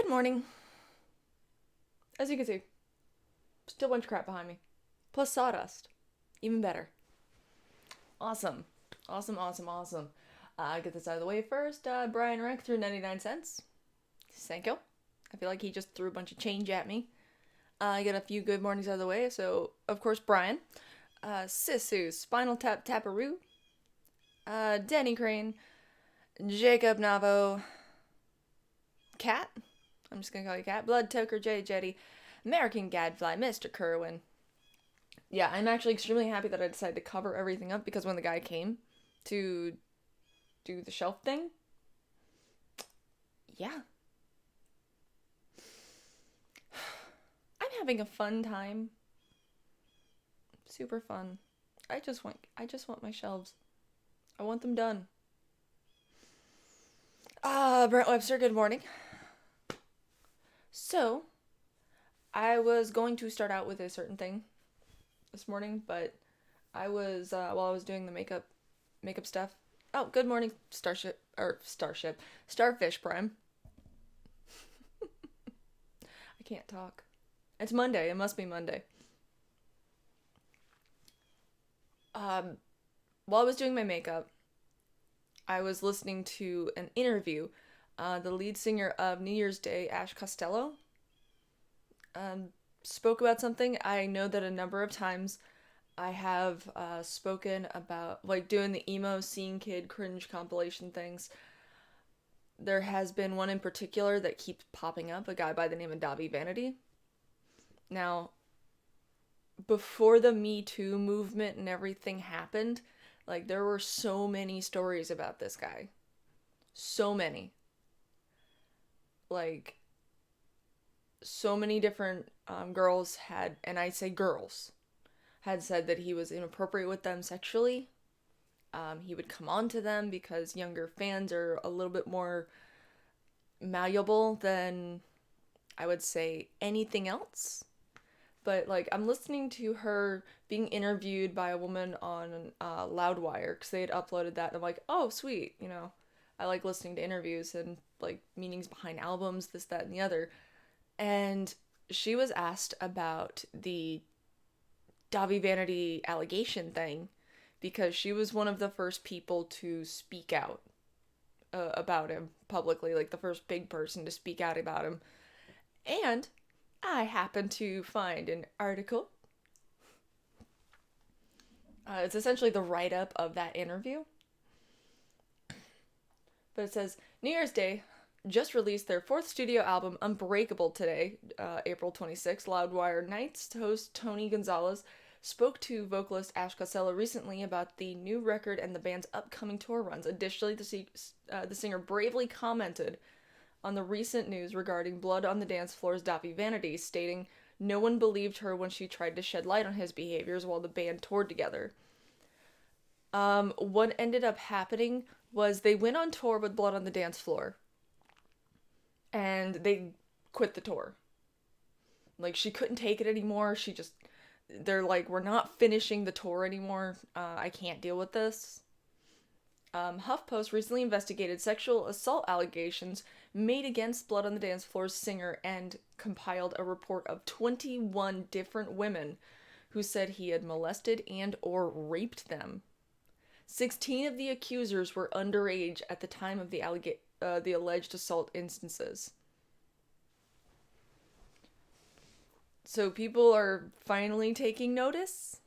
Good morning. As you can see, still a bunch of crap behind me. Plus sawdust. Even better. Awesome. Awesome. Get this out of the way first. Brian Rank threw 99 cents. Thank you. I feel like he just threw a bunch of change at me. I get a few good mornings out of the way. So, of course, Brian. Sisu, Spinal Tap Taparoo. Denny Crane. Jacob Navo. Cat. I'm just gonna call you Cat. Blood Toker, J Jetty. American Gadfly, Mr. Kerwin. Yeah, I'm actually extremely happy that I decided to cover everything up because when the guy came to do the shelf thing, yeah. I'm having a fun time. Super fun. I just want my shelves. I want them done. Brent Webster, good morning. So, I was going to start out with a certain thing this morning, but I was while I was doing the makeup stuff. Oh, good morning, Starfish Prime. I can't talk. It's Monday. It must be Monday. While I was doing my makeup, I was listening to an interview. The lead singer of New Year's Day, Ash Costello, spoke about something. I know that a number of times I have spoken about, like, doing the emo scene kid cringe compilation things. There has been one in particular that keeps popping up, a guy by the name of Davi Vanity. Now, before the Me Too movement and everything happened, like, there were so many stories about this guy. So many. Like, so many different girls had, and I say girls, had said that he was inappropriate with them sexually. He would come on to them because younger fans are a little bit more malleable than, I would say, anything else. But, like, I'm listening to her being interviewed by a woman on Loudwire because they had uploaded that, and I'm like, oh, sweet, I like listening to interviews and, like, meanings behind albums, this, that, and the other. And she was asked about the Davi Vanity allegation thing because she was one of the first people to speak out about him publicly, like the first big person to speak out about him. And I happened to find an article. It's essentially the write-up of that interview. But it says, New Year's Day just released their fourth studio album, Unbreakable, today, April 26th. Loudwire Nights host Tony Gonzalez spoke to vocalist Ash Costello recently about the new record and the band's upcoming tour runs. Additionally, the singer bravely commented on the recent news regarding Blood on the Dance Floor's Davi Vanity, stating no one believed her when she tried to shed light on his behaviors while the band toured together. What ended up happening was they went on tour with Blood on the Dance Floor, and they quit the tour. Like, she couldn't take it anymore. They're like, we're not finishing the tour anymore. I can't deal with this. HuffPost recently investigated sexual assault allegations made against Blood on the Dance Floor's singer and compiled a report of 21 different women who said he had molested and or raped them. 16 of the accusers were underage at the time of the alleged assault instances. So people are finally taking notice.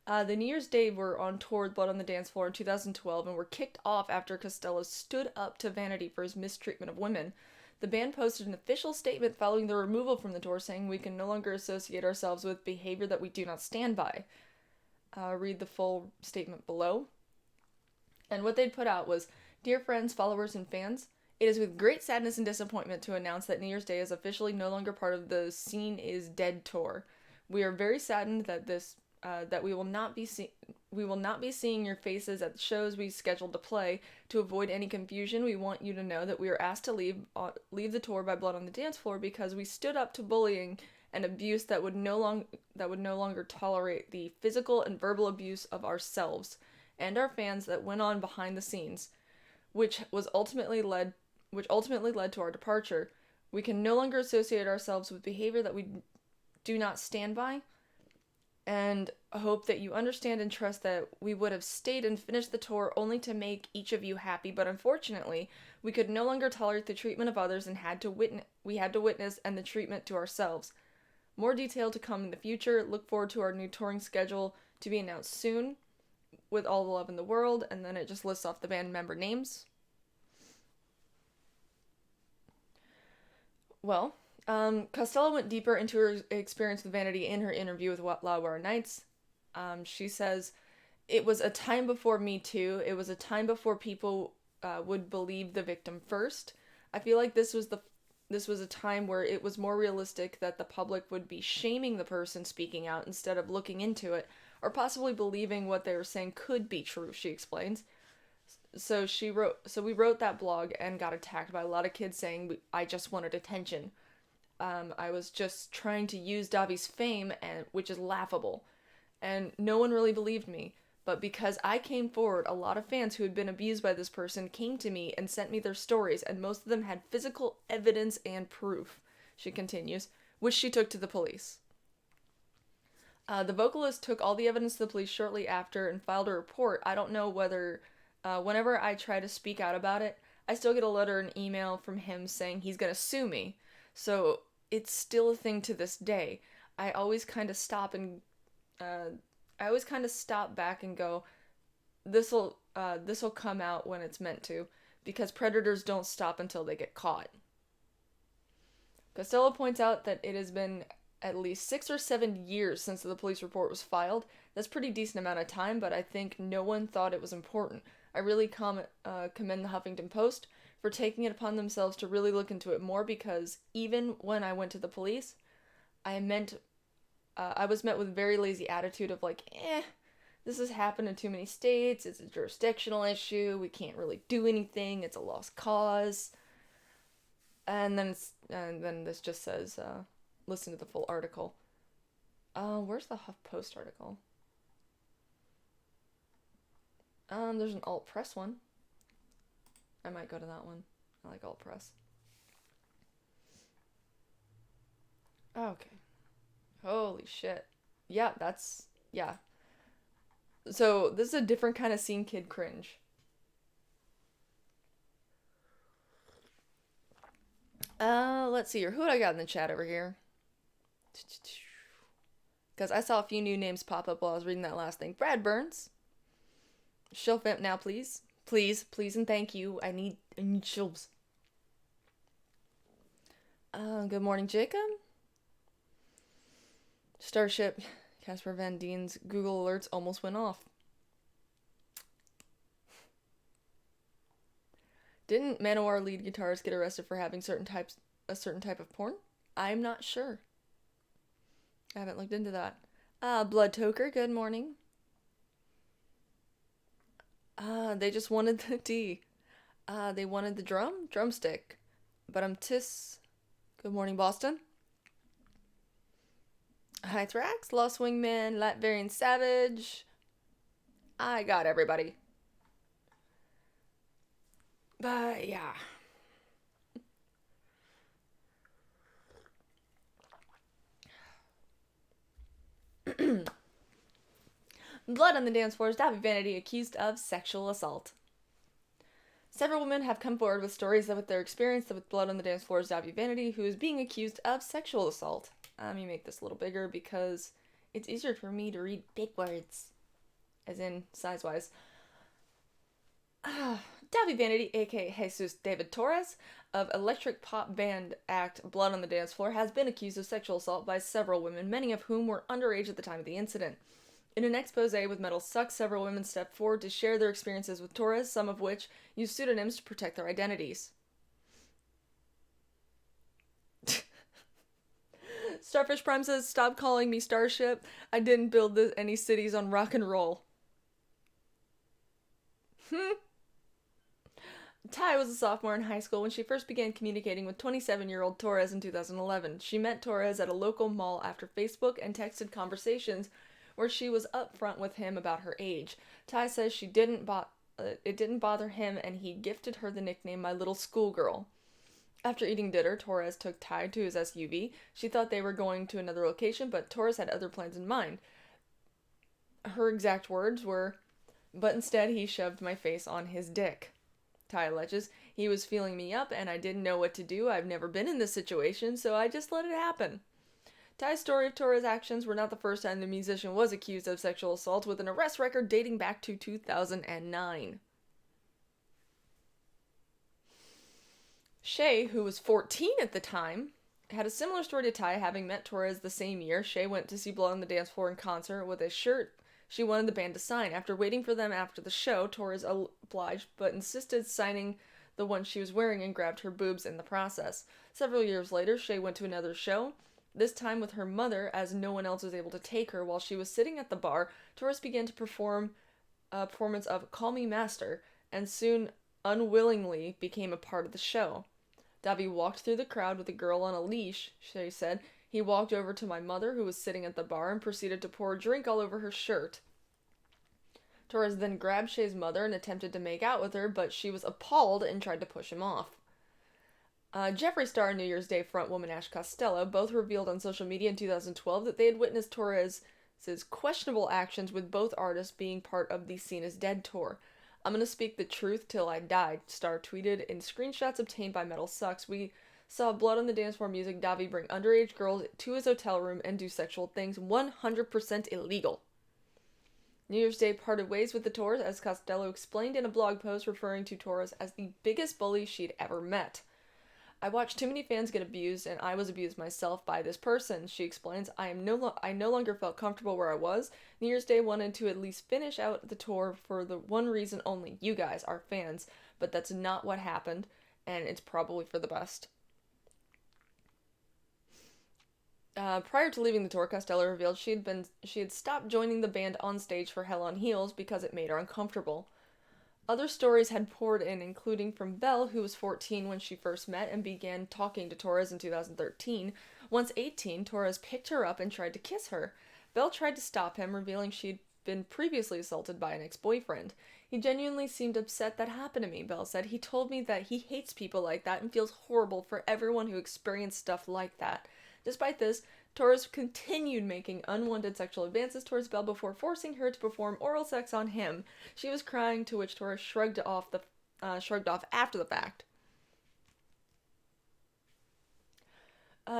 The New Year's Day were on tour with Blood on the Dance Floor in 2012 and were kicked off after Costello stood up to Vanity for his mistreatment of women. The band posted an official statement following their removal from the tour saying we can no longer associate ourselves with behavior that we do not stand by. Read the full statement below. And what they'd put out was, Dear friends, followers, and fans, it is with great sadness and disappointment to announce that New Year's Day is officially no longer part of the Scene is Dead tour. We are very saddened that we will not be seeing your faces at the shows we scheduled to play. To avoid any confusion, we want you to know that we are asked to leave the tour by Blood on the Dance Floor because we stood up to bullying and abuse that would no longer tolerate the physical and verbal abuse of ourselves and our fans that went on behind the scenes, which ultimately led to our departure. We can no longer associate ourselves with behavior that we do not stand by, and hope that you understand and trust that we would have stayed and finished the tour only to make each of you happy, but unfortunately, we could no longer tolerate the treatment of others and we had to witness and the treatment to ourselves. More detail to come in the future. Look forward to our new touring schedule to be announced soon. With all the love in the world, and then it just lists off the band member names. Well, Costello went deeper into her experience with Vanity in her interview with Loudwire Nights. She says, "It was a time before Me Too. It was a time before people would believe the victim first. I feel like this was a time where it was more realistic that the public would be shaming the person speaking out instead of looking into it, or possibly believing what they were saying could be true," she explains. So we wrote that blog and got attacked by a lot of kids saying I just wanted attention. I was just trying to use Davi's fame, and which is laughable. And no one really believed me. But because I came forward, a lot of fans who had been abused by this person came to me and sent me their stories, and most of them had physical evidence and proof, she continues, which she took to the police. The vocalist took all the evidence to the police shortly after and filed a report. I don't know whether, whenever I try to speak out about it, I still get a letter and email from him saying he's gonna sue me. So it's still a thing to this day. I always kind of stop back and go, this'll come out when it's meant to, because predators don't stop until they get caught. Costello points out that it has been at least 6 or 7 years since the police report was filed. That's a pretty decent amount of time, but I think no one thought it was important. I really commend the Huffington Post for taking it upon themselves to really look into it more, because even when I went to the police, I was met with a very lazy attitude of like, this has happened in too many states, it's a jurisdictional issue, we can't really do anything, it's a lost cause. And then this just says, listen to the full article. Where's the HuffPost article? There's an alt press one. I might go to that one. I like alt press. Okay. Holy shit. Yeah, yeah. So, this is a different kind of scene kid cringe. Let's see here. Who do I got in the chat over here? Because I saw a few new names pop up while I was reading that last thing. Brad Burns. Shelf vamp now, please. Please, and thank you. I need shelves. Good morning, Jacob. Starship. Casper Van Dien's Google alerts almost went off. Didn't Manowar lead guitarist get arrested for having a certain type of porn? I'm not sure. I haven't looked into that. Blood Toker, good morning. They just wanted the D. They wanted the drumstick. But I'm Tis. Good morning, Boston. Hi, Thrax, Lost Wingman, Latvarian Savage. I got everybody. But, yeah. Blood on the dance floor is Davi Vanity accused of sexual assault. Several women have come forward with stories of their experience with Blood on the dance floor is Davi Vanity, who is being accused of sexual assault. Let me make this a little bigger because it's easier for me to read big words, as in size-wise. Davi Vanity, aka Jesus David Torres, of electric pop band act Blood on the Dance Floor, has been accused of sexual assault by several women, many of whom were underage at the time of the incident. In an expose with Metal Sucks, several women stepped forward to share their experiences with Torres, some of which used pseudonyms to protect their identities. Starfish Prime says, "Stop calling me Starship. I didn't build any cities on rock and roll." Ty was a sophomore in high school when she first began communicating with 27-year-old Torres in 2011. She met Torres at a local mall after Facebook and texted conversations where she was upfront with him about her age. Ty says it didn't bother him, and he gifted her the nickname "My Little Schoolgirl." After eating dinner, Torres took Ty to his SUV. She thought they were going to another location, but Torres had other plans in mind. Her exact words were, but instead he shoved my face on his dick. Ty alleges, he was feeling me up and I didn't know what to do. I've never been in this situation, so I just let it happen. Ty's story of Torres' actions were not the first time the musician was accused of sexual assault, with an arrest record dating back to 2009. Shay, who was 14 at the time, had a similar story to Ty, having met Torres the same year. Shay went to see Blood on the Dance Floor in concert with a shirt she wanted the band to sign. After waiting for them after the show, Torres obliged but insisted signing the one she was wearing and grabbed her boobs in the process. Several years later, Shay went to another show, this time with her mother, as no one else was able to take her. While she was sitting at the bar, Torres began to perform a performance of Call Me Master, and soon unwillingly became a part of the show. Davi walked through the crowd with a girl on a leash, Shay said. He walked over to my mother, who was sitting at the bar, and proceeded to pour a drink all over her shirt. Torres then grabbed Shay's mother and attempted to make out with her, but she was appalled and tried to push him off. Jeffree Star and New Year's Day frontwoman Ash Costello both revealed on social media in 2012 that they had witnessed Torres' questionable actions, with both artists being part of the Seen as Dead tour. I'm gonna speak the truth till I die, Star tweeted in screenshots obtained by Metal Sucks. We saw Blood on the Dance Floor music Davi bring underage girls to his hotel room and do sexual things, 100% illegal. New Year's Day parted ways with the Torres, as Costello explained in a blog post, referring to Torres as the biggest bully she'd ever met. I watched too many fans get abused, and I was abused myself by this person, she explains. I no longer felt comfortable where I was. New Year's Day wanted to at least finish out the tour for the one reason only, you guys, our fans, but that's not what happened, and it's probably for the best. Prior to leaving the tour, Costello revealed she had stopped joining the band on stage for Hell on Heels because it made her uncomfortable. Other stories had poured in, including from Belle, who was 14 when she first met and began talking to Torres in 2013. Once 18, Torres picked her up and tried to kiss her. Belle tried to stop him, revealing she'd been previously assaulted by an ex-boyfriend. He genuinely seemed upset that happened to me, Belle said. He told me that he hates people like that and feels horrible for everyone who experienced stuff like that. Despite this, Torres continued making unwanted sexual advances towards Belle before forcing her to perform oral sex on him. She was crying, to which Torres shrugged off after the fact.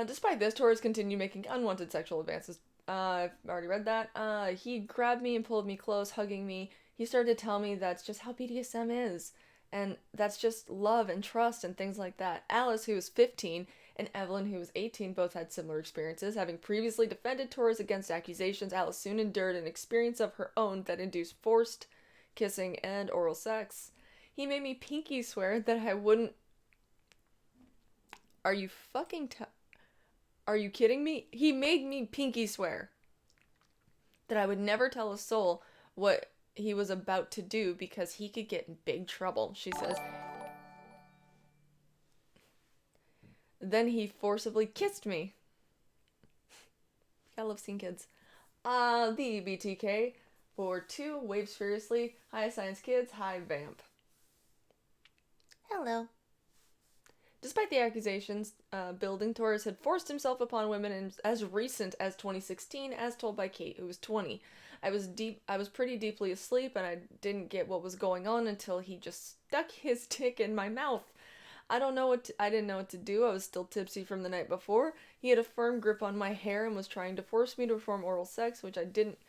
Despite this, Torres continued making unwanted sexual advances. I've already read that. He grabbed me and pulled me close, hugging me. He started to tell me that's just how BDSM is, and that's just love and trust and things like that. Alice, who was 15, and Evelyn, who was 18, both had similar experiences. Having previously defended Torres against accusations, Alice soon endured an experience of her own that induced forced kissing and oral sex. He made me pinky swear that I wouldn't... Are you kidding me? He made me pinky swear that I would never tell a soul what he was about to do because he could get in big trouble, she says. Then he forcibly kissed me. I love seeing kids. The BTK for 2 waves furiously. Hi Science Kids. Hi Vamp. Hello. Despite the accusations, building Torres had forced himself upon women as recent as 2016, as told by Kate, who was 20. I was pretty deeply asleep, and I didn't get what was going on until he just stuck his dick in my mouth. I didn't know what to do. I was still tipsy from the night before. He had a firm grip on my hair and was trying to force me to perform oral sex, which I didn't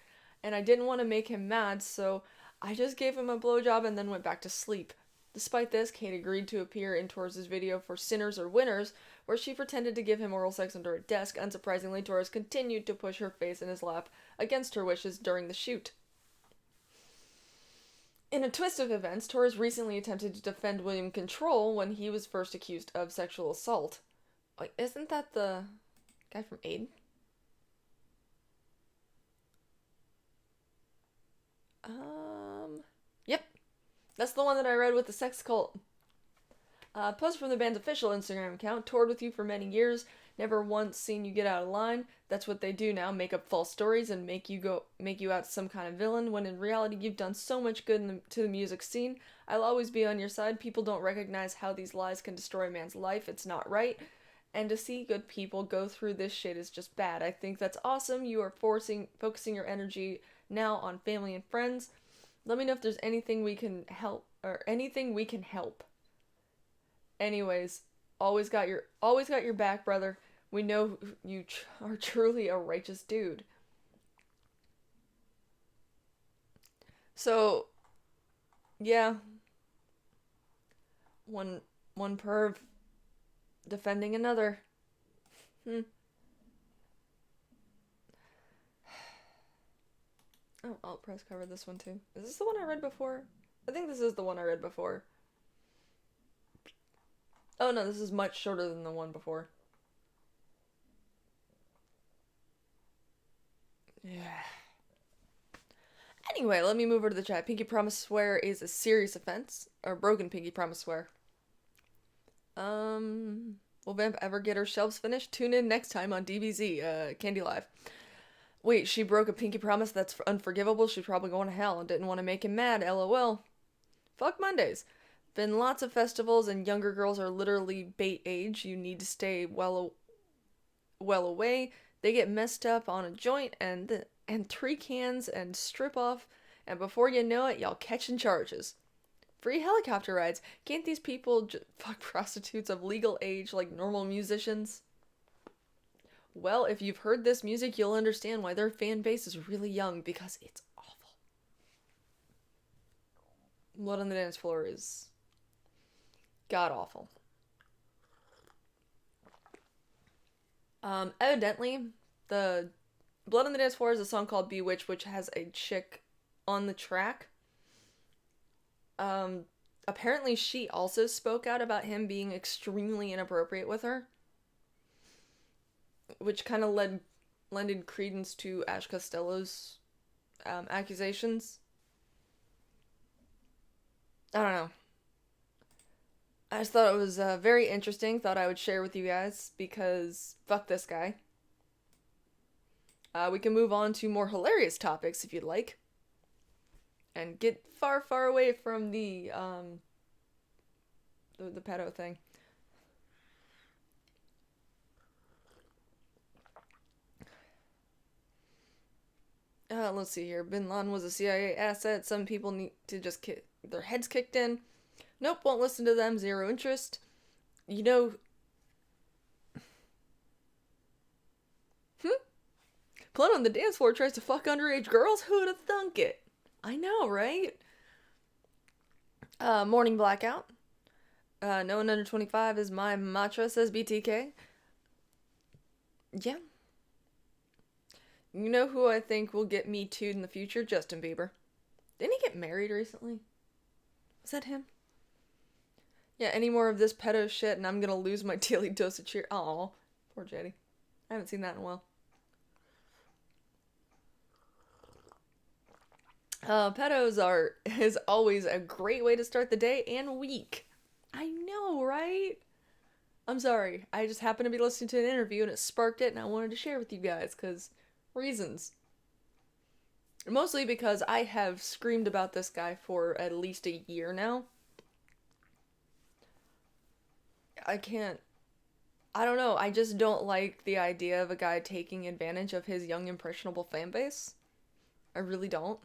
want to make him mad, so I just gave him a blowjob and then went back to sleep. Despite this, Kate agreed to appear in Torres' video for Sinners or Winners, where she pretended to give him oral sex under a desk. Unsurprisingly, Torres continued to push her face in his lap against her wishes during the shoot. In a twist of events, Torres recently attempted to defend William Control when he was first accused of sexual assault. Wait, isn't that the guy from Aiden? Yep. That's the one that I read with the sex cult. Post from the band's official Instagram account, toured with you for many years, never once seen you get out of line. That's what they do now, make up false stories and make you out some kind of villain, when in reality you've done so much good to the music scene. I'll always be on your side. People don't recognize how these lies can destroy a man's life. It's not right. And to see good people go through this shit is just bad. I think that's awesome. You are focusing your energy now on family and friends. Let me know if there's anything we can help, or anything we can help. Anyways, always got your back, brother. We know you are truly a righteous dude. So, yeah, one one perv defending another. Hmm. Oh, alt press covered this one too. Is this the one I read before? I think this is the one I read before. Oh no, this is much shorter than the one before. Yeah. Anyway, let me move over to the chat. Pinky promise swear is a serious offense. Or broken pinky promise swear. Will Vamp ever get her shelves finished? Tune in next time on DBZ, KandyLive. Wait, she broke a pinky promise that's unforgivable? She's probably going to hell and didn't want to make him mad, lol. Fuck Mondays. Been lots of festivals and younger girls are literally bait age. You need to stay well away. They get messed up on a joint and 3 cans and strip off, and before you know it, y'all catching charges. Free helicopter rides. Can't these people fuck prostitutes of legal age like normal musicians? Well, if you've heard this music, you'll understand why their fan base is really young, because it's awful. Blood on the Dance Floor is god awful. Evidently, the Blood on the Dance Floor is a song called Bewitched, which has a chick on the track. Apparently she also spoke out about him being extremely inappropriate with her, which kind of lended credence to Ash Costello's accusations. I don't know. I just thought it was very interesting. Thought I would share with you guys because fuck this guy. We can move on to more hilarious topics if you'd like, and get far, far away from the pedo thing. Let's see here. Bin Laden was a CIA asset. Some people need to just get their heads kicked in. Nope, won't listen to them. Zero interest. You know... Blood on the Dance Floor tries to fuck underage girls? Who'd have thunk it? I know, right? Morning blackout. No one under 25 is my mantra, says BTK. Yeah. You know who I think will get Me Too'd in the future? Justin Bieber. Didn't he get married recently? Was that him? Yeah, any more of this pedo shit and I'm gonna lose my daily dose of cheer. Aw, poor Jetty. I haven't seen that in a while. Pedos is always a great way to start the day and week. I know, right? I'm sorry. I just happened to be listening to an interview and it sparked it and I wanted to share with you guys because reasons. Mostly because I have screamed about this guy for at least a year now. I don't know. I just don't like the idea of a guy taking advantage of his young, impressionable fan base. I really don't.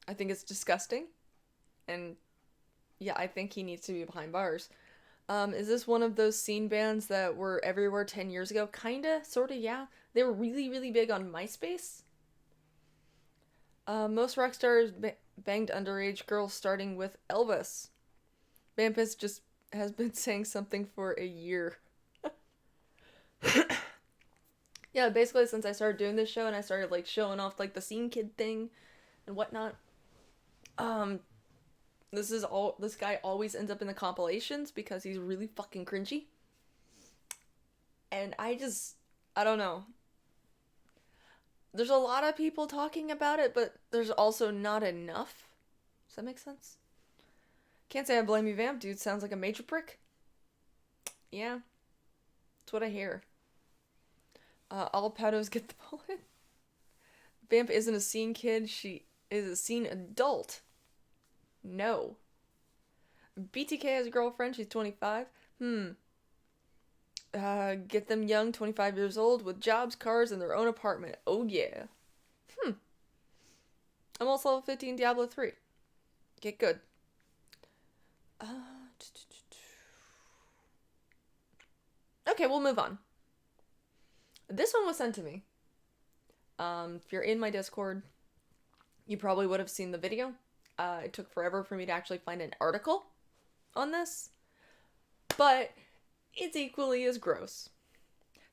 I think it's disgusting. And yeah, I think he needs to be behind bars. Is this one of those scene bands that were everywhere 10 years ago? Kinda, sorta, yeah. They were really, really big on MySpace. Most rock stars banged underage girls, starting with Elvis. Vampus just has been saying something for a year. Yeah, basically since I started doing this show and I started like showing off like the scene kid thing and whatnot. This guy always ends up in the compilations because he's really fucking cringy. And I don't know. There's a lot of people talking about it, but there's also not enough. Does that make sense? Can't say I blame you, Vamp. Dude sounds like a major prick. Yeah, that's what I hear. All pedos get the bullet. Vamp isn't a scene kid. She is a scene adult. No. BTK has a girlfriend. She's 25. Get them young, 25 years old, with jobs, cars, and their own apartment. Oh yeah. I'm also level 15 Diablo 3. Get good. Okay, we'll move on. This one was sent to me. If you're in my Discord, you probably would have seen the video. It took forever for me to actually find an article on this, but it's equally as gross.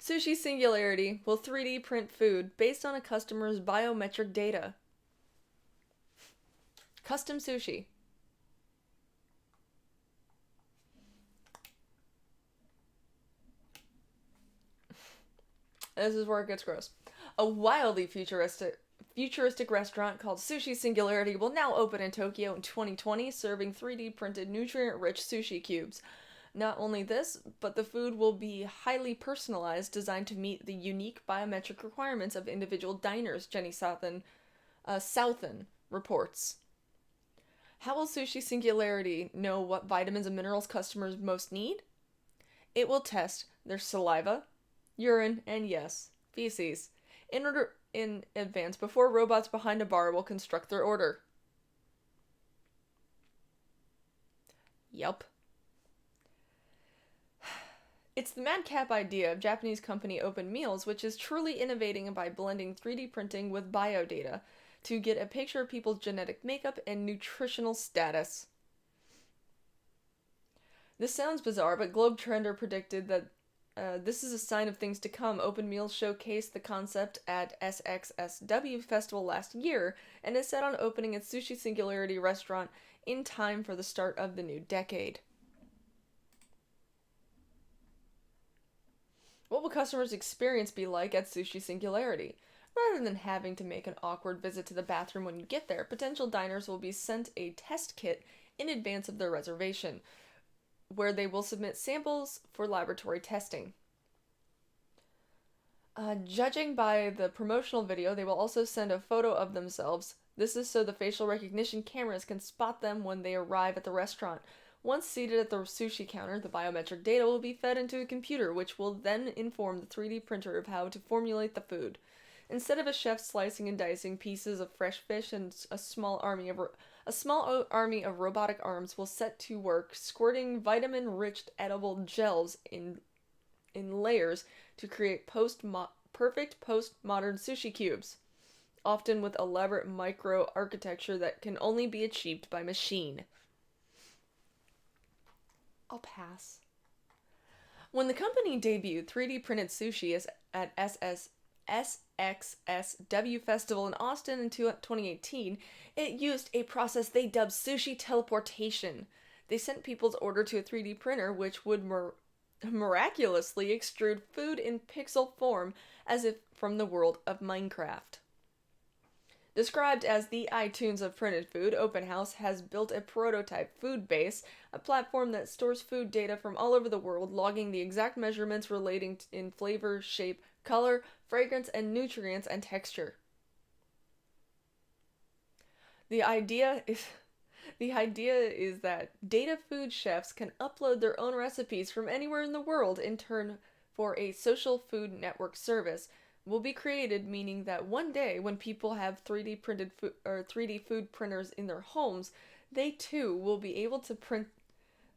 Sushi Singularity will 3D print food based on a customer's biometric data. Custom sushi. This is where it gets gross. A wildly futuristic restaurant called Sushi Singularity will now open in Tokyo in 2020, serving 3D printed nutrient-rich sushi cubes. Not only this, but the food will be highly personalized, designed to meet the unique biometric requirements of individual diners, Jenny Southen reports. How will Sushi Singularity know what vitamins and minerals customers most need? It will test their saliva, urine, and yes, feces in advance before robots behind a bar will construct their order. Yup. It's the madcap idea of Japanese company Open Meals, which is truly innovating by blending 3D printing with biodata to get a picture of people's genetic makeup and nutritional status. This sounds bizarre, but Globe Trender predicted that this is a sign of things to come. Open Meals showcased the concept at SXSW Festival last year and is set on opening its Sushi Singularity restaurant in time for the start of the new decade. What will customers' experience be like at Sushi Singularity? Rather than having to make an awkward visit to the bathroom when you get there, potential diners will be sent a test kit in advance of their reservation, where they will submit samples for laboratory testing. Judging by the promotional video, they will also send a photo of themselves. This is so the facial recognition cameras can spot them when they arrive at the restaurant. Once seated at the sushi counter, the biometric data will be fed into a computer, which will then inform the 3D printer of how to formulate the food. Instead of a chef slicing and dicing pieces of fresh fish, and a small army of robotic arms will set to work squirting vitamin-rich edible gels in layers to create perfect postmodern sushi cubes, often with elaborate micro-architecture that can only be achieved by machine. I'll pass. When the company debuted 3D printed sushi at SXSW Festival in Austin in 2018, it used a process they dubbed sushi teleportation. They sent people's order to a 3D printer, which would miraculously extrude food in pixel form as if from the world of Minecraft. Described as the iTunes of printed food, Open House has built a prototype food base, a platform that stores food data from all over the world, logging the exact measurements relating in flavor, shape, color, fragrance, and nutrients and texture. The idea is that data food chefs can upload their own recipes from anywhere in the world in turn for a social food network service will be created, meaning that one day when people have 3D printed food or 3D food printers in their homes, they too will be able to print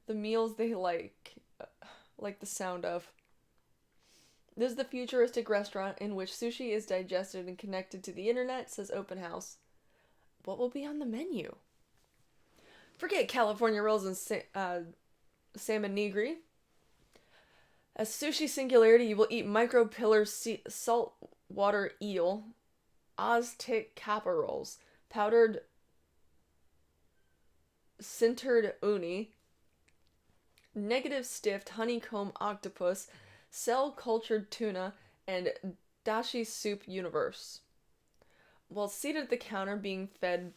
the meals they like the sound of. This is the futuristic restaurant in which sushi is digested and connected to the internet, says Open House. What will be on the menu? Forget California rolls and salmon nigiri. As Sushi Singularity, you will eat micro-pillar saltwater eel, Aztec kappa rolls, powdered sintered uni, negative stiffed honeycomb octopus, cell-cultured tuna, and dashi soup universe. While seated at the counter being fed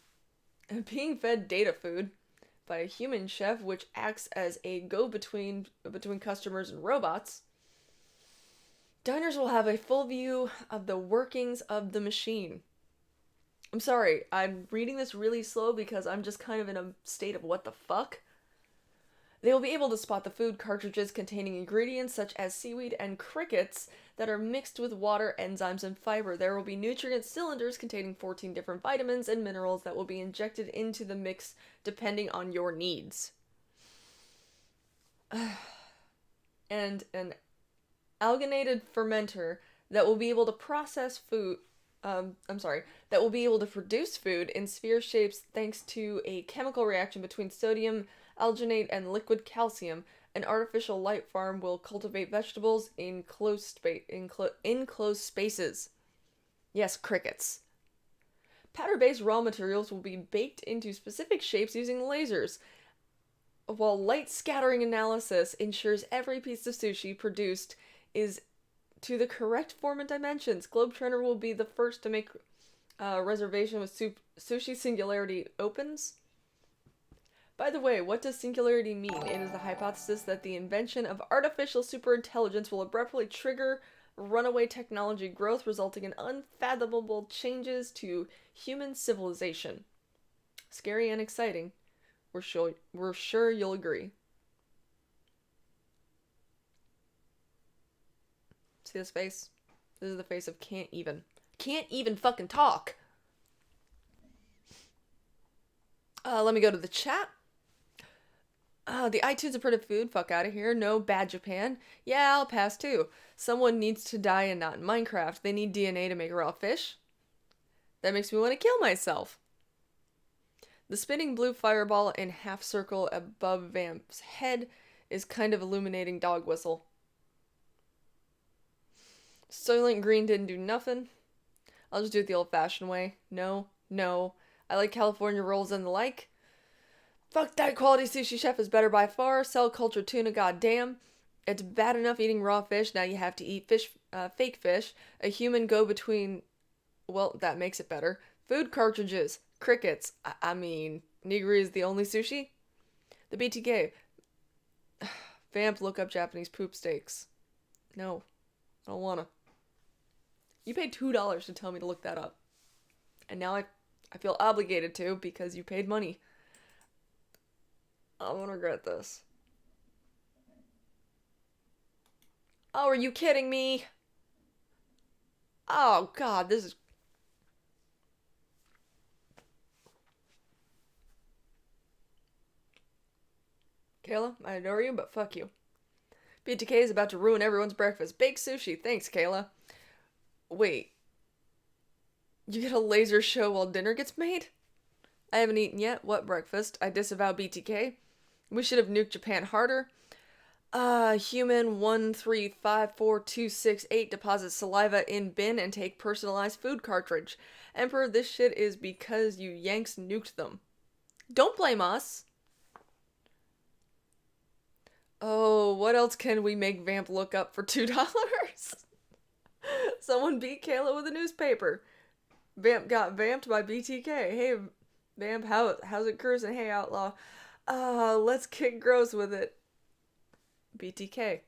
data food, by a human chef, which acts as a go-between between customers and robots. Diners will have a full view of the workings of the machine. I'm sorry, I'm reading this really slow because I'm just kind of in a state of what the fuck. They will be able to spot the food cartridges containing ingredients such as seaweed and crickets that are mixed with water, enzymes, and fiber. There will be nutrient cylinders containing 14 different vitamins and minerals that will be injected into the mix depending on your needs. And an alginated fermenter that will be able to process food. That will be able to produce food in sphere shapes thanks to a chemical reaction between sodium alginate and liquid calcium. An artificial light farm will cultivate vegetables in enclosed spaces. Yes, crickets. Powder-based raw materials will be baked into specific shapes using lasers, while light scattering analysis ensures every piece of sushi produced is to the correct form and dimensions. Globe Treader will be the first to make a reservation with Sushi Singularity opens. By the way, what does singularity mean? It is the hypothesis that the invention of artificial superintelligence will abruptly trigger runaway technology growth, resulting in unfathomable changes to human civilization. Scary and exciting. We're sure you'll agree. See this face? This is the face of can't even fucking talk. Let me go to the chat. The iTunes approved food, fuck out of here. No, bad Japan. Yeah, I'll pass too. Someone needs to die and not in Minecraft. They need DNA to make raw fish. That makes me want to kill myself. The spinning blue fireball in half circle above Vamp's head is kind of illuminating dog whistle. Soylent Green didn't do nothing. I'll just do it the old-fashioned way. No. I like California rolls and the like. Fuck that quality sushi chef is better by far. Cell culture tuna, goddamn. It's bad enough eating raw fish. Now you have to eat fake fish. A human go-between. Well, that makes it better. Food cartridges. Crickets. I mean, nigiri is the only sushi? The BTK. Vamp, look up Japanese poop steaks. No. I don't wanna. You paid $2 to tell me to look that up. And now I feel obligated to because you paid money. I'm gonna regret this. Oh, are you kidding me? Oh, God, this is... Kayla, I adore you, but fuck you. BTK is about to ruin everyone's breakfast. Baked sushi. Thanks, Kayla. Wait. You get a laser show while dinner gets made? I haven't eaten yet. What breakfast? I disavow BTK. We should have nuked Japan harder. Human 1354268 deposits saliva in bin and take personalized food cartridge. Emperor, this shit is because you Yanks nuked them. Don't blame us. Oh, what else can we make Vamp look up for $2? Someone beat Kayla with a newspaper. Vamp got vamped by BTK. Hey, Vamp, how's it cruising? Hey, Outlaw. Let's kick gross with it. BTK.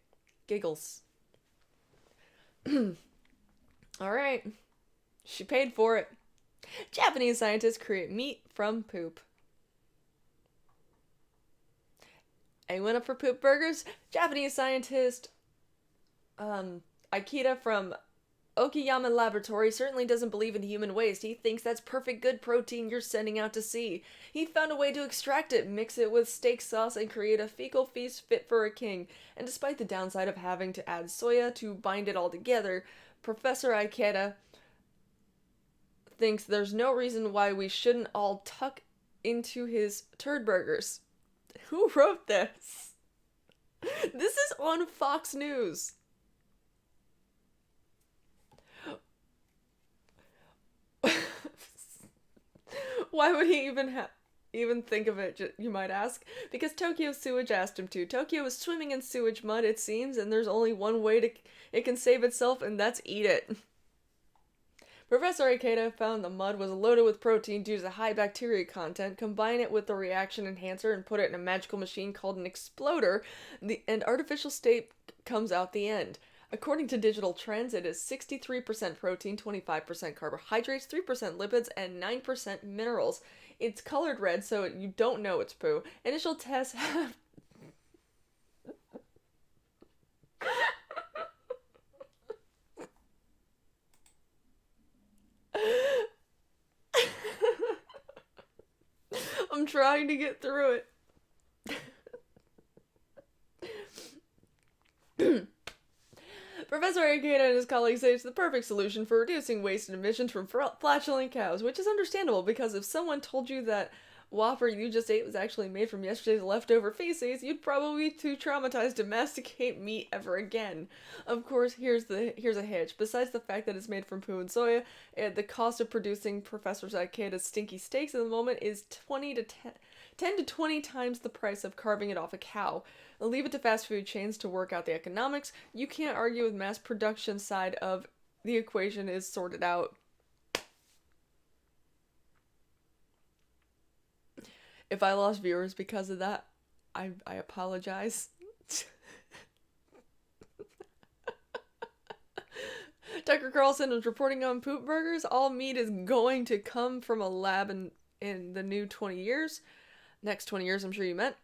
Giggles. Alright. She paid for it. Japanese scientists create meat from poop. Anyone up for poop burgers? Japanese scientist Akita from Okayama Laboratory certainly doesn't believe in human waste. He thinks that's perfect good protein you're sending out to sea. He found a way to extract it, mix it with steak sauce, and create a fecal feast fit for a king. And despite the downside of having to add soya to bind it all together, Professor Ikeda thinks there's no reason why we shouldn't all tuck into his turd burgers. Who wrote this? This is on Fox News. Why would he even think of it, you might ask? Because Tokyo sewage asked him to. Tokyo is swimming in sewage mud, it seems, and there's only one way it can save itself, and that's eat it. Professor Ikeda found the mud was loaded with protein due to the high bacteria content. Combine it with the reaction enhancer and put it in a magical machine called an exploder, and artificial state comes out the end. According to Digital Trends, it is 63% protein, 25% carbohydrates, 3% lipids, and 9% minerals. It's colored red, so you don't know it's poo. Initial tests have... I'm trying to get through it. Professor Ikeda and his colleagues say it's the perfect solution for reducing waste and emissions from flatulent cows, which is understandable because if someone told you that Whopper you just ate was actually made from yesterday's leftover feces, you'd probably be too traumatized to masticate meat ever again. Of course, here's a hitch. Besides the fact that it's made from poo and soya, the cost of producing Professor Ikeda's stinky steaks at the moment is 10 to 20 times the price of carving it off a cow. Leave it to fast food chains to work out the economics. You can't argue with mass production side of the equation is sorted out. If I lost viewers because of that, I apologize. Tucker Carlson was reporting on poop burgers. All meat is going to come from a lab in the new 20 years. Next 20 years, I'm sure you meant.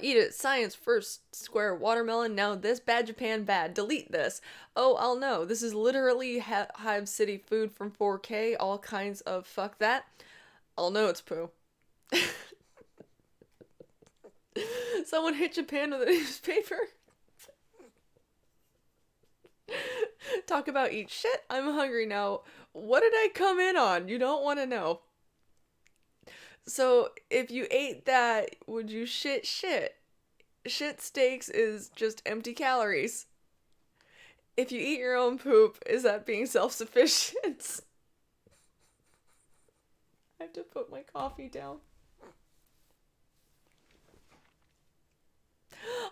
Eat it. Science first. Square watermelon. Now this. Bad Japan bad. Delete this. Oh, I'll know. This is literally Hive City food from 4K. All kinds of fuck that. I'll know it's poo. Someone hit Japan with a newspaper. Talk about eat shit. I'm hungry now. What did I come in on? You don't want to know. So, if you ate that, would you shit shit? Shit steaks is just empty calories. If you eat your own poop, is that being self-sufficient? I have to put my coffee down.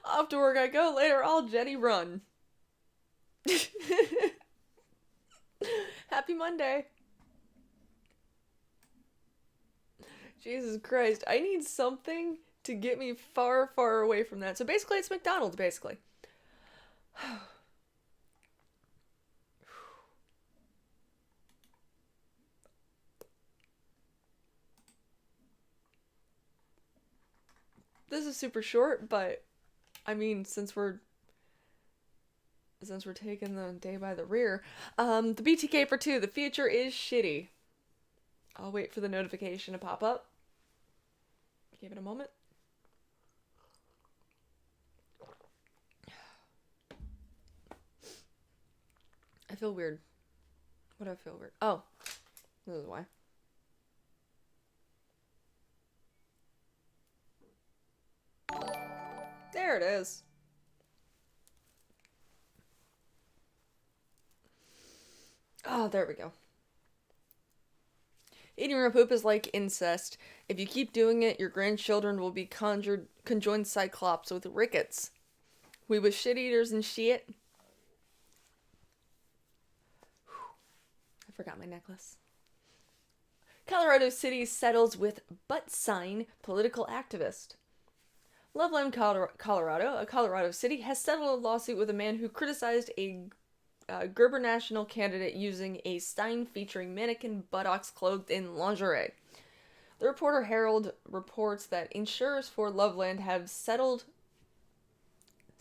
Off to work I go. Later, I'll Jenny run. Happy Monday. Jesus Christ. I need something to get me far, far away from that. So basically, it's McDonald's, basically. This is super short, but I mean, since we're taking the day by the rear, the BTK for 2, the future is shitty. I'll wait for the notification to pop up. Give it a moment. I feel weird. What do I feel weird? Oh, this is why. There it is. Oh, there we go. Eating your poop is like incest. If you keep doing it, your grandchildren will be conjoined cyclops with rickets. We was shit eaters and shit. I forgot my necklace. Colorado City settles with butt sign political activist. Loveland, Colorado, a Colorado city, has settled a lawsuit with a man who criticized a Gerber National candidate using a sign featuring mannequin buttocks clothed in lingerie. The Reporter Herald reports that insurers for Loveland have settled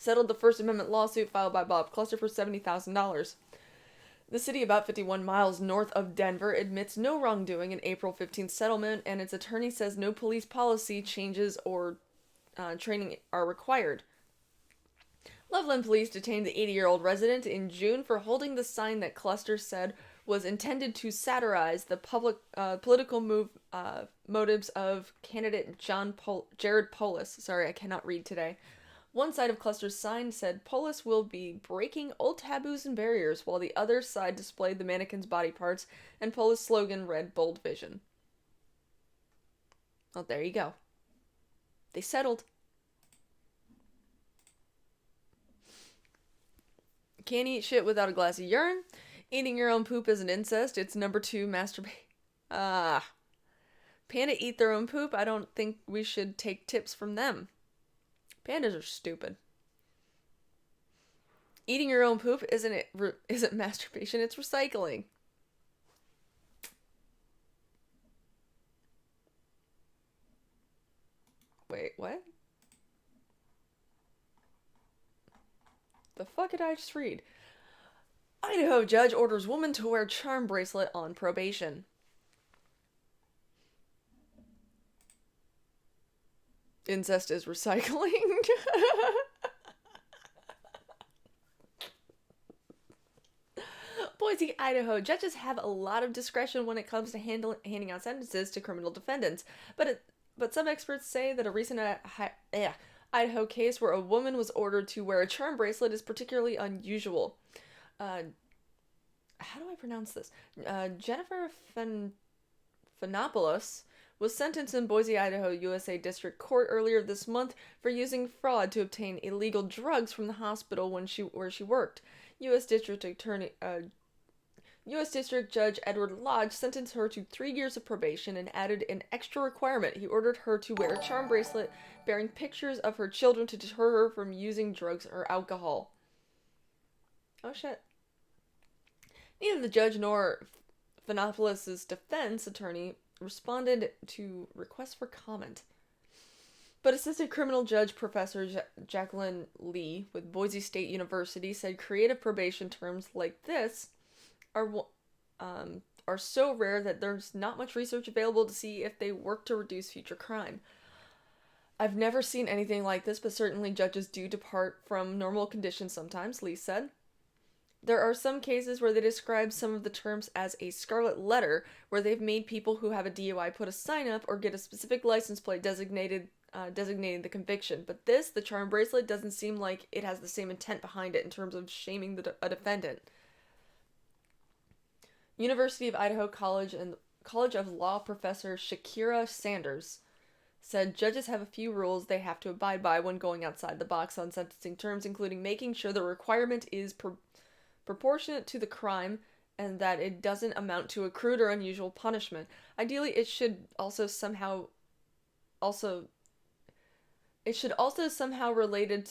the First Amendment lawsuit filed by Bob Cluster for $70,000. The city, about 51 miles north of Denver, admits no wrongdoing in April 15th settlement, and its attorney says no police policy changes or training are required. Loveland police detained the 80-year-old resident in June for holding the sign that Cluster said was intended to satirize the political motives of candidate Jared Polis. Sorry, I cannot read today. One side of Cluster's sign said Polis will be breaking old taboos and barriers, while the other side displayed the mannequin's body parts, and Polis' slogan read Bold Vision. Well, there you go. They settled. Can't eat shit without a glass of urine. Eating your own poop isn't incest. It's number 2, masturbate. Ah. Panda eat their own poop. I don't think we should take tips from them. Pandas are stupid. Eating your own poop isn't masturbation, it's recycling. Wait, what? The fuck did I just read? Idaho judge orders woman to wear charm bracelet on probation. Incest is recycling. Boise, Idaho. Judges have a lot of discretion when it comes to handing out sentences to criminal defendants, but some experts say that a recent Idaho case where a woman was ordered to wear a charm bracelet is particularly unusual. How do I pronounce this? Jennifer Phanopoulos was sentenced in Boise, Idaho, USA District Court earlier this month for using fraud to obtain illegal drugs from the hospital where she worked. U.S. District Judge Edward Lodge sentenced her to 3 years of probation and added an extra requirement. He ordered her to wear a charm bracelet bearing pictures of her children to deter her from using drugs or alcohol. Oh shit. Neither the judge nor Phanopoulos' defense attorney responded to requests for comment. But Assistant Criminal Judge Professor Jacqueline Lee with Boise State University said creative probation terms like this are so rare that there's not much research available to see if they work to reduce future crime. I've never seen anything like this, but certainly judges do depart from normal conditions sometimes, Lee said. There are some cases where they describe some of the terms as a scarlet letter, where they've made people who have a DUI put a sign up or get a specific license plate designating the conviction. But the charm bracelet, doesn't seem like it has the same intent behind it in terms of shaming a defendant. University of Idaho College of Law professor Shakira Sanders said judges have a few rules they have to abide by when going outside the box on sentencing terms, including making sure the requirement is proportionate to the crime and that it doesn't amount to a crude or unusual punishment. Ideally, it should also somehow related.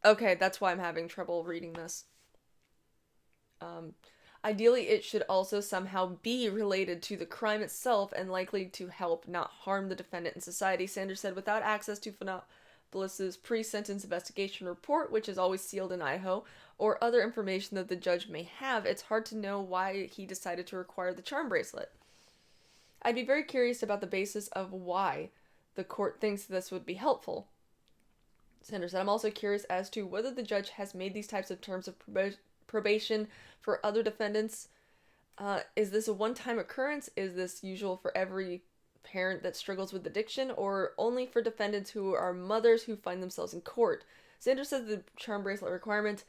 Okay, that's why I'm having trouble reading this. Ideally, it should also somehow be related to the crime itself and likely to help, not harm, the defendant in society, Sanders said. Without access to Phanopoulos' pre-sentence investigation report, which is always sealed in Idaho, or other information that the judge may have, it's hard to know why he decided to require the charm bracelet. I'd be very curious about the basis of why the court thinks this would be helpful. Sanders said, I'm also curious as to whether the judge has made these types of terms of probation for other defendants. Is this a one-time occurrence? Is this usual for every parent that struggles with addiction, or only for defendants who are mothers who find themselves in court? Sanders said the charm bracelet requirement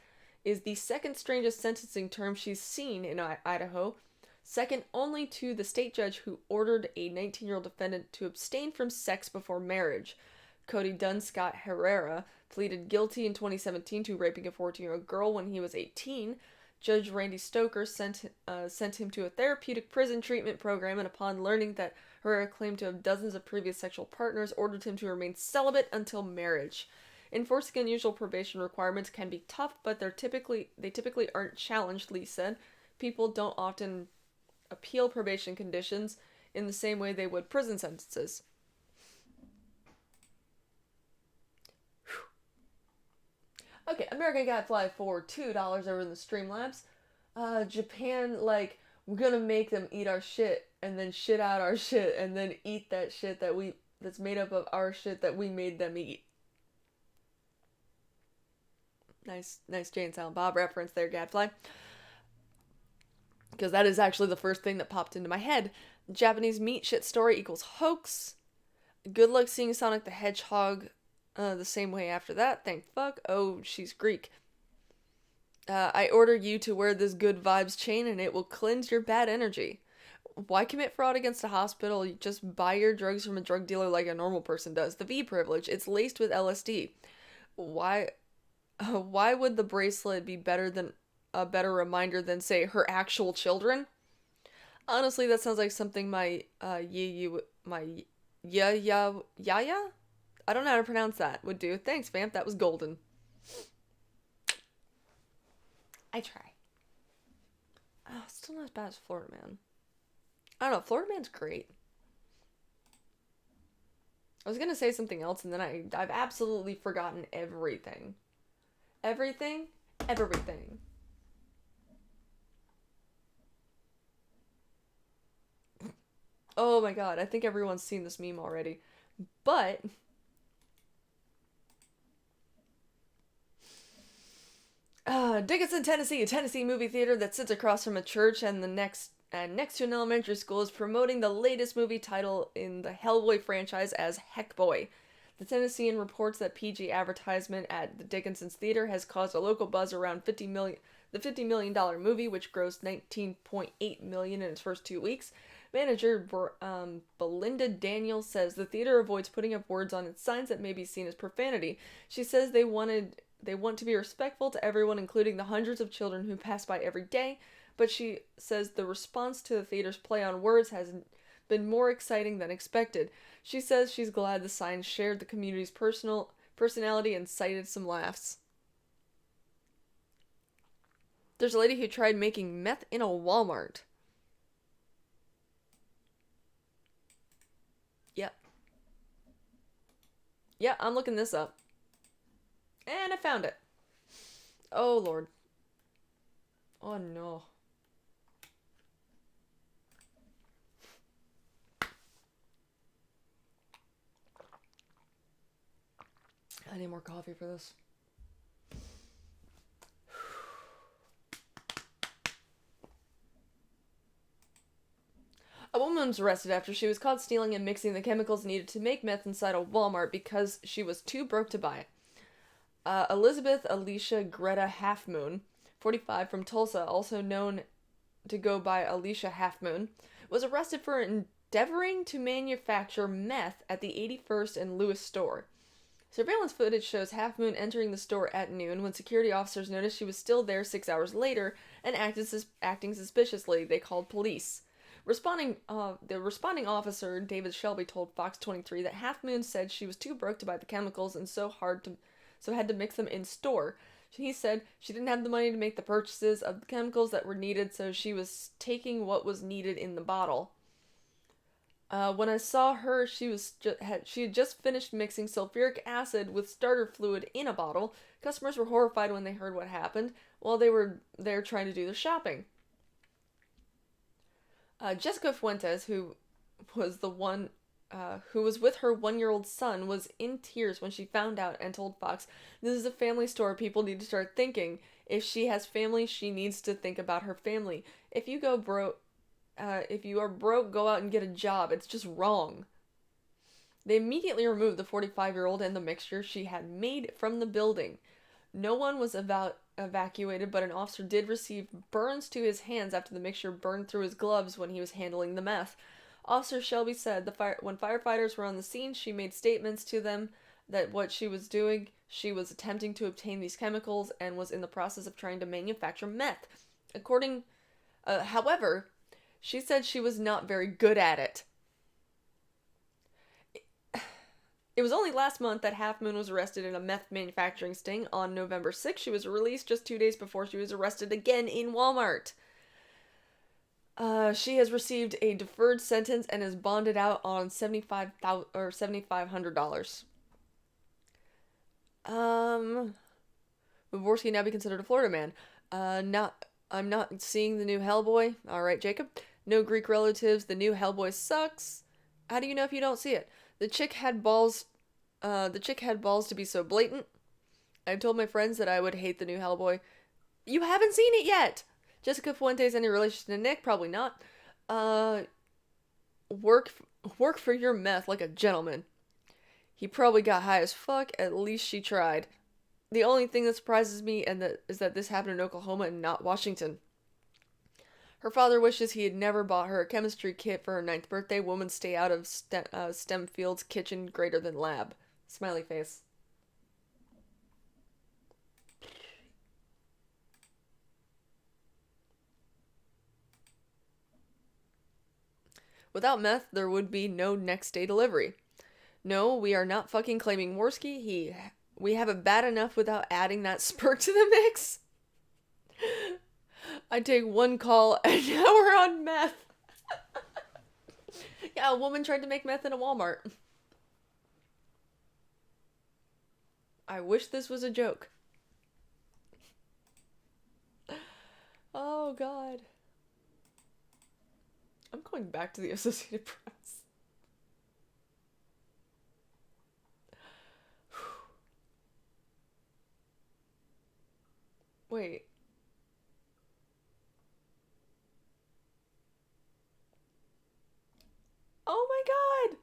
is the second strangest sentencing term she's seen in Idaho, second only to the state judge who ordered a 19-year-old defendant to abstain from sex before marriage. Cody Dunscott Herrera pleaded guilty in 2017 to raping a 14-year-old girl when he was 18. Judge Randy Stoker sent him to a therapeutic prison treatment program, and upon learning that Herrera claimed to have dozens of previous sexual partners, ordered him to remain celibate until marriage. Enforcing unusual probation requirements can be tough, but they typically aren't challenged, Lee said. People don't often appeal probation conditions in the same way they would prison sentences. Okay, American Gadfly for $2 over in the Streamlabs. Japan, we're gonna make them eat our shit, and then shit out our shit, and then eat that shit that's made up of our shit that we made them eat. Nice Jay and Silent Bob reference there, Gadfly. Because that is actually the first thing that popped into my head. Japanese meat shit story equals hoax. Good luck seeing Sonic the Hedgehog the same way after that. Thank fuck. Oh, she's Greek. I order you to wear this good vibes chain and it will cleanse your bad energy. Why commit fraud against a hospital? You just buy your drugs from a drug dealer like a normal person does. The V privilege. It's laced with LSD. Why would the bracelet be better than a better reminder than, say, her actual children. Honestly, that sounds like something my yaya, I don't know how to pronounce that, would do. Thanks, Vamp. That was golden. I try. Oh, still not as bad as Florida Man. I don't know. Florida Man's great. I was gonna say something else, and then I've absolutely forgotten everything. Everything? Everything. Oh my god, I think everyone's seen this meme already. But Dickinson, Tennessee, a Tennessee movie theater that sits across from a church and next to an elementary school, is promoting the latest movie title in the Hellboy franchise as Heck Boy. The Tennessean reports that PG advertisement at the Dickinson's theater has caused a local buzz around the $50 million movie, which grossed $19.8 million in its first 2 weeks. Manager Belinda Daniels says the theater avoids putting up words on its signs that may be seen as profanity. She says they want to be respectful to everyone, including the hundreds of children who pass by every day, but she says the response to the theater's play on words has been more exciting than expected. She says she's glad the sign shared the community's personality and cited some laughs. There's a lady who tried making meth in a Walmart. Yep. Yeah, I'm looking this up. And I found it. Oh, Lord. Oh, no. I need more coffee for this. A woman was arrested after she was caught stealing and mixing the chemicals needed to make meth inside a Walmart because she was too broke to buy it. Elizabeth Alicia Greta Halfmoon, 45, from Tulsa, also known to go by Alicia Halfmoon, was arrested for endeavoring to manufacture meth at the 81st and Lewis store. Surveillance footage shows Halfmoon entering the store at noon when security officers noticed she was still there 6 hours later and acting suspiciously. They called police. The responding officer, David Shelby, told Fox 23 that Halfmoon said she was too broke to buy the chemicals and so had to mix them in store. He said she didn't have the money to make the purchases of the chemicals that were needed, so she was taking what was needed in the bottle. When I saw her, she had just finished mixing sulfuric acid with starter fluid in a bottle. Customers were horrified when they heard what happened while they were there trying to do their shopping. Jessica Fuentes, who was with her 1-year-old son, was in tears when she found out and told Fox, "This is a family store. People need to start thinking. If she has family, she needs to think about her family. If you are broke, go out and get a job. It's just wrong." They immediately removed the 45-year-old and the mixture she had made from the building. No one was evacuated, but an officer did receive burns to his hands after the mixture burned through his gloves when he was handling the meth. Officer Shelby said when firefighters were on the scene, she made statements to them that what she was doing, she was attempting to obtain these chemicals and was in the process of trying to manufacture meth. However, she said she was not very good at it. It was only last month that Halfmoon was arrested in a meth manufacturing sting. On November 6th, she was released just 2 days before she was arrested again in Walmart. She has received a deferred sentence and is bonded out on $7,500. Would Worski now be considered a Florida man? I'm not seeing the new Hellboy. All right, Jacob. No Greek relatives. The new Hellboy sucks. How do you know if you don't see it? The chick had balls to be so blatant. I've told my friends that I would hate the new Hellboy. You haven't seen it yet! Jessica Fuentes, any relation to Nick? Probably not. Work for your meth like a gentleman. He probably got high as fuck. At least she tried. The only thing that surprises me is that this happened in Oklahoma and not Washington. Her father wishes he had never bought her a chemistry kit for her 9th birthday. Woman stay out of STEM fields, kitchen greater than lab. Smiley face. Without meth, there would be no next day delivery. No, we are not fucking claiming Worski. We have it bad enough without adding that spurt to the mix. I take one call and now we're on meth. Yeah, a woman tried to make meth in a Walmart. I wish this was a joke. Oh, God. I'm going back to the Associated Press. Wait. Oh my God!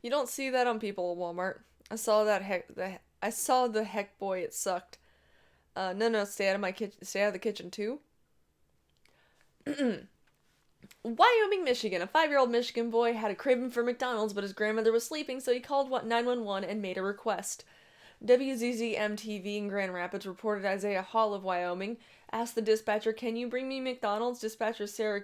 You don't see that on people at Walmart. I saw the heck boy. It sucked. No, stay out of my kitchen. Stay out of the kitchen too. Wyoming, Michigan. A 5-year-old Michigan boy had a craving for McDonald's, but his grandmother was sleeping, so he called 911 and made a request. WZZM-TV in Grand Rapids reported Isaiah Hall of Wyoming asked the dispatcher, "Can you bring me McDonald's?" Dispatcher Sarah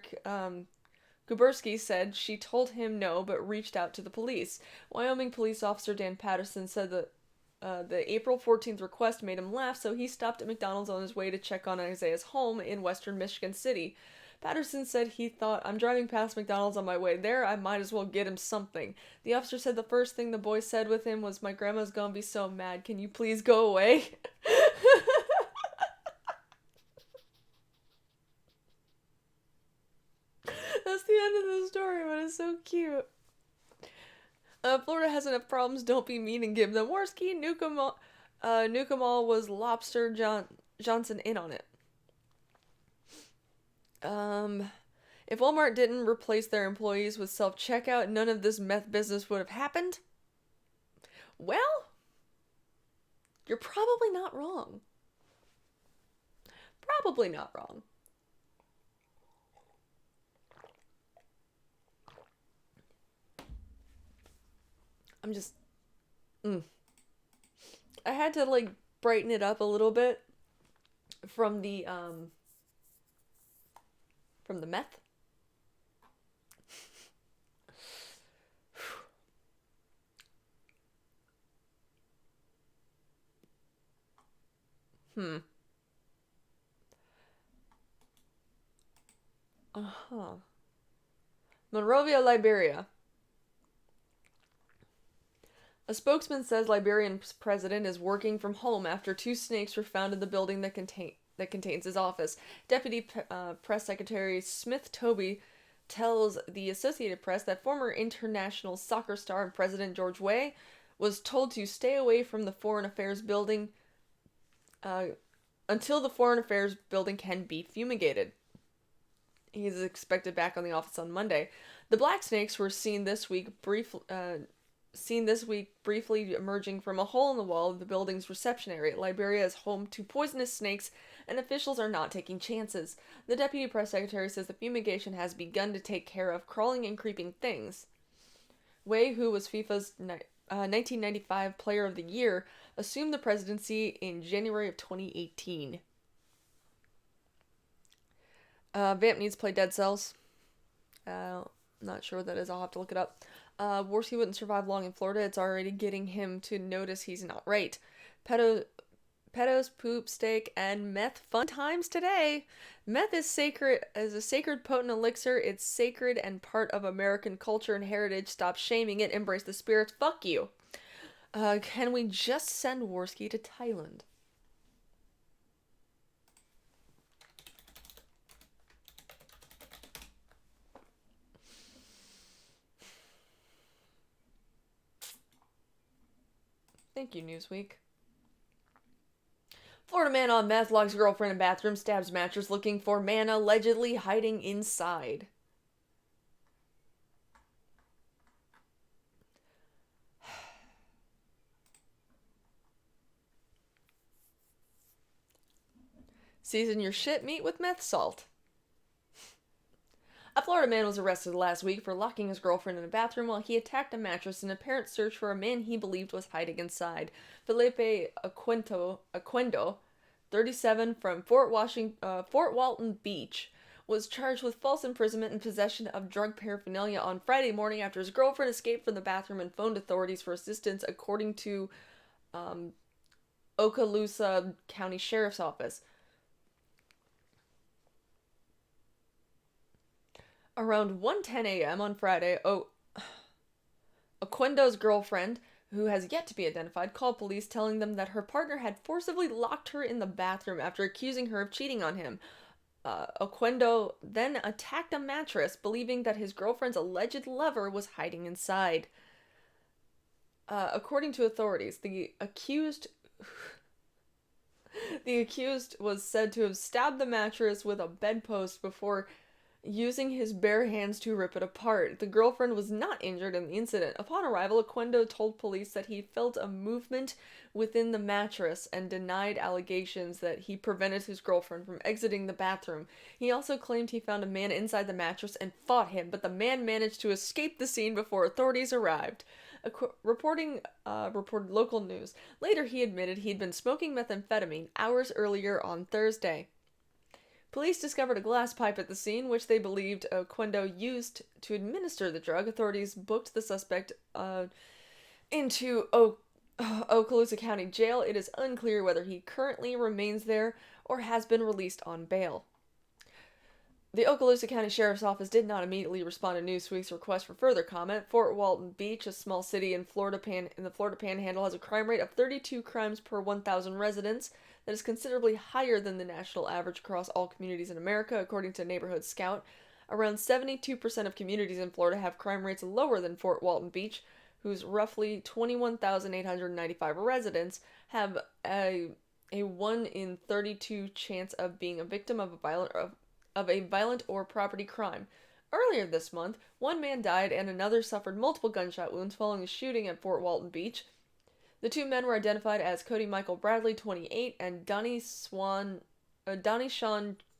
Guberski said she told him no, but reached out to the police. Wyoming police officer Dan Patterson said that the April 14th request made him laugh, so he stopped at McDonald's on his way to check on Isaiah's home in western Michigan City. Patterson said he thought, "I'm driving past McDonald's on my way there, I might as well get him something." The officer said the first thing the boy said with him was, "My grandma's gonna be so mad, can you please go away?" That's the end of the story, but it's so cute. Florida has enough problems, don't be mean and give them Worski. Nuke 'em all was Lobster Johnson in on it. If Walmart didn't replace their employees with self-checkout, none of this meth business would have happened. Well, you're probably not wrong. Probably not wrong. I'm just... I had to, like, brighten it up a little bit from the meth. Monrovia, Liberia. A spokesman says Liberian president is working from home after 2 snakes were found in the building that contains his office. Deputy Press Secretary Smith Toby tells the Associated Press that former international soccer star and President George Weah was told to stay away from the Foreign Affairs building until the Foreign Affairs building can be fumigated. He's expected back on the office on Monday. The black snakes were seen this week briefly emerging from a hole in the wall of the building's reception area. Liberia is home to poisonous snakes, and officials are not taking chances. The deputy press secretary says the fumigation has begun to take care of crawling and creeping things. Weah, who was FIFA's 1995 Player of the Year, assumed the presidency in January of 2018. Vamp needs to play Dead Cells. Not sure what that is. I'll have to look it up. Worski wouldn't survive long in Florida. It's already getting him to notice he's not right. Pedos, poop, steak, and meth. Fun times today. Meth is sacred, as a sacred potent elixir. It's sacred and part of American culture and heritage. Stop shaming it. Embrace the spirits. Fuck you. Can we just send Worski to Thailand? Thank you, Newsweek. Florida man on meth locks girlfriend in bathroom, stabs mattress looking for man allegedly hiding inside. Season your shit meat with meth salt. A Florida man was arrested last week for locking his girlfriend in a bathroom while he attacked a mattress in an apparent search for a man he believed was hiding inside. Felipe Aquendo, 37, from Fort Walton Beach, was charged with false imprisonment and possession of drug paraphernalia on Friday morning after his girlfriend escaped from the bathroom and phoned authorities for assistance, according to um, Okaloosa County Sheriff's Office. Around 1:10 a.m. on Friday, Oquendo's girlfriend, who has yet to be identified, called police telling them that her partner had forcibly locked her in the bathroom after accusing her of cheating on him. Oquendo then attacked a mattress, believing that his girlfriend's alleged lover was hiding inside. According to authorities, the accused was said to have stabbed the mattress with a bedpost before using his bare hands to rip it apart. The girlfriend was not injured in the incident. Upon arrival, Oquendo told police that he felt a movement within the mattress and denied allegations that he prevented his girlfriend from exiting the bathroom. He also claimed he found a man inside the mattress and fought him, but the man managed to escape the scene before authorities arrived. Reported local news. Later, he admitted he'd been smoking methamphetamine hours earlier on Thursday. Police discovered a glass pipe at the scene, which they believed Oquendo used to administer the drug. Authorities booked the suspect into Okaloosa County Jail. It is unclear whether he currently remains there or has been released on bail. The Okaloosa County Sheriff's Office did not immediately respond to Newsweek's request for further comment. Fort Walton Beach, a small city in the Florida Panhandle, has a crime rate of 32 crimes per 1,000 residents. That is considerably higher than the national average across all communities in America, according to Neighborhood Scout. Around 72% of communities in Florida have crime rates lower than Fort Walton Beach, whose roughly 21,895 residents have a 1 in 32 chance of being a victim of a violent or property crime. Earlier this month, one man died and another suffered multiple gunshot wounds following a shooting at Fort Walton Beach. The two men were identified as Cody Michael Bradley, 28, and Donnie Sean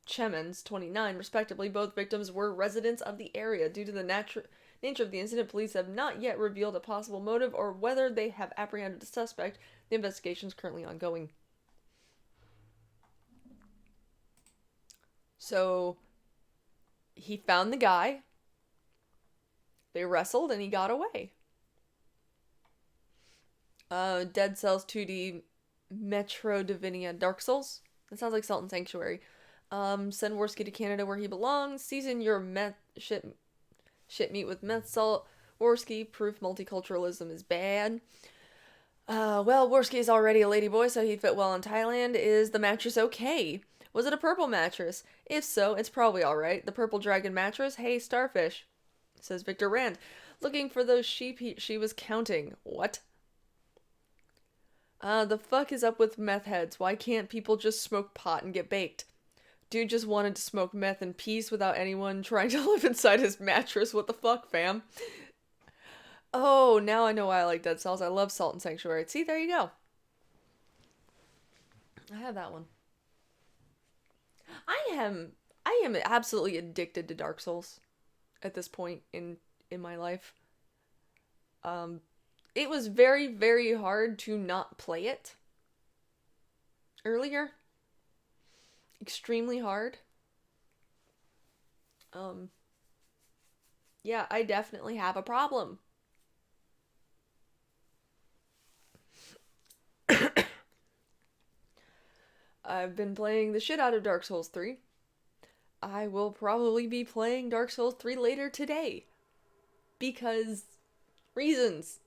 Chemens, 29, respectively. Both victims were residents of the area. Due to the nature of the incident, police have not yet revealed a possible motive or whether they have apprehended a suspect. The investigation is currently ongoing. So, he found the guy, they wrestled, and he got away. Dead Cells 2D Metroidvania Dark Souls. That sounds like Salt and Sanctuary. Send Worski to Canada where he belongs. Season your shit meat with meth salt. Worski, proof multiculturalism is bad. Well, Worski is already a ladyboy, so he'd fit well in Thailand. Is the mattress okay? Was it a purple mattress? If so, it's probably alright. The purple dragon mattress? Hey, starfish. Says Victor Rand. Looking for those sheep she was counting. What? The fuck is up with meth heads? Why can't people just smoke pot and get baked? Dude just wanted to smoke meth in peace without anyone trying to live inside his mattress. What the fuck, fam? Oh, now I know why I like Dead Cells. I love Salt and Sanctuary. See, there you go. I have that one. I am absolutely addicted to Dark Souls at this point in my life. It was very, very hard to not play it earlier. Extremely hard. Yeah, I definitely have a problem. I've been playing the shit out of Dark Souls 3. I will probably be playing Dark Souls 3 later today. Because reasons.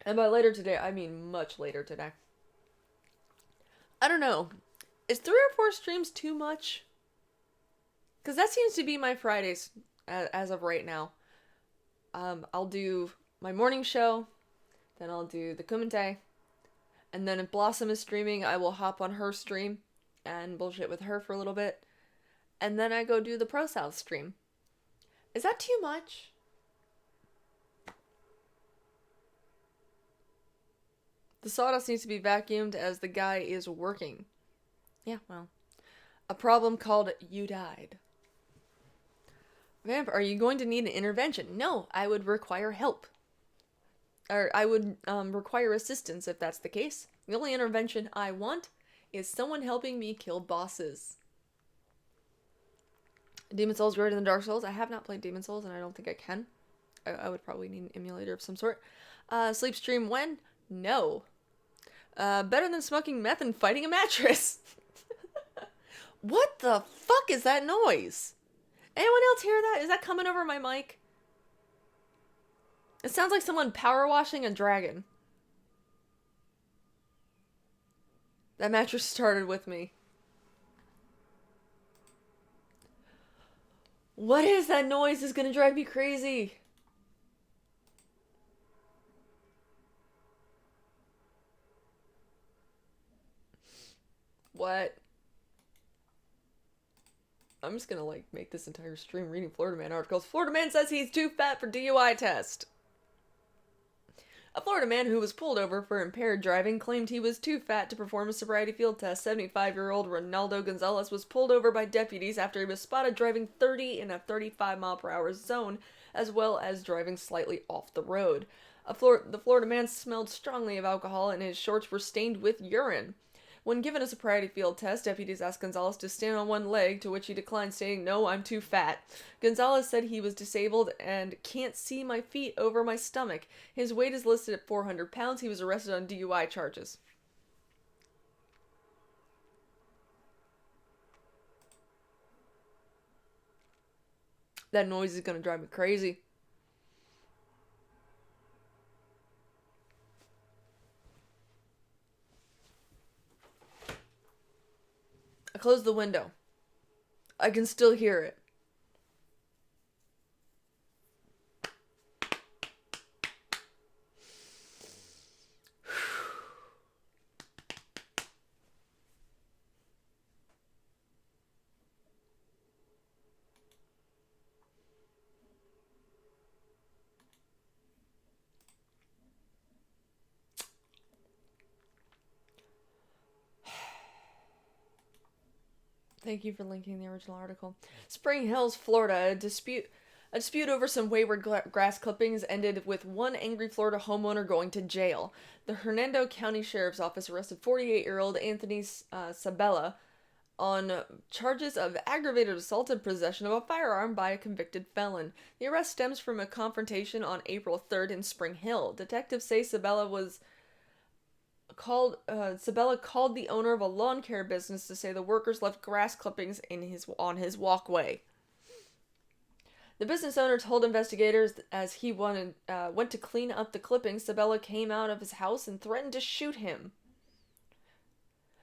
And by later today, I mean much later today. I don't know. Is 3 or 4 streams too much? Because that seems to be my Fridays as of right now. I'll do my morning show, then I'll do the Kumite, and then if Blossom is streaming, I will hop on her stream and bullshit with her for a little bit, and then I go do the Pro South stream. Is that too much? The sawdust needs to be vacuumed as the guy is working. Yeah, well. A problem called You Died. Vamp, are you going to need an intervention? No, I would require help. or I would require assistance if that's the case. The only intervention I want is someone helping me kill bosses. Demon Souls greater than Dark Souls. I have not played Demon Souls, and I don't think I can. I would probably need an emulator of some sort. Sleep stream when? No. Better than smoking meth and fighting a mattress. What the fuck is that noise? Anyone else hear that? Is that coming over my mic? It sounds like someone power washing a dragon. That mattress started with me. What is that noise? It's gonna drive me crazy. What? I'm just gonna make this entire stream reading Florida Man articles. Florida Man says he's too fat for DUI test. A Florida man who was pulled over for impaired driving claimed he was too fat to perform a sobriety field test. 75-year-old Ronaldo Gonzalez was pulled over by deputies after he was spotted driving 30 in a 35-mile-per-hour zone, as well as driving slightly off the road. The Florida man smelled strongly of alcohol and his shorts were stained with urine. When given a sobriety field test, deputies asked Gonzalez to stand on one leg, to which he declined, stating, "No, I'm too fat." Gonzalez said he was disabled and can't see my feet over my stomach. His weight is listed at 400 pounds. He was arrested on DUI charges. That noise is going to drive me crazy. I closed the window. I can still hear it. Thank you for linking the original article. Spring Hills, Florida. A dispute over some wayward grass clippings ended with one angry Florida homeowner going to jail. The Hernando County Sheriff's Office arrested 48-year-old Anthony Sabella on charges of aggravated assault and possession of a firearm by a convicted felon. The arrest stems from a confrontation on April 3rd in Spring Hill. Detectives say Sabella called the owner of a lawn care business to say the workers left grass clippings on his walkway. The business owner told investigators as he went to clean up the clippings, Sabella came out of his house and threatened to shoot him.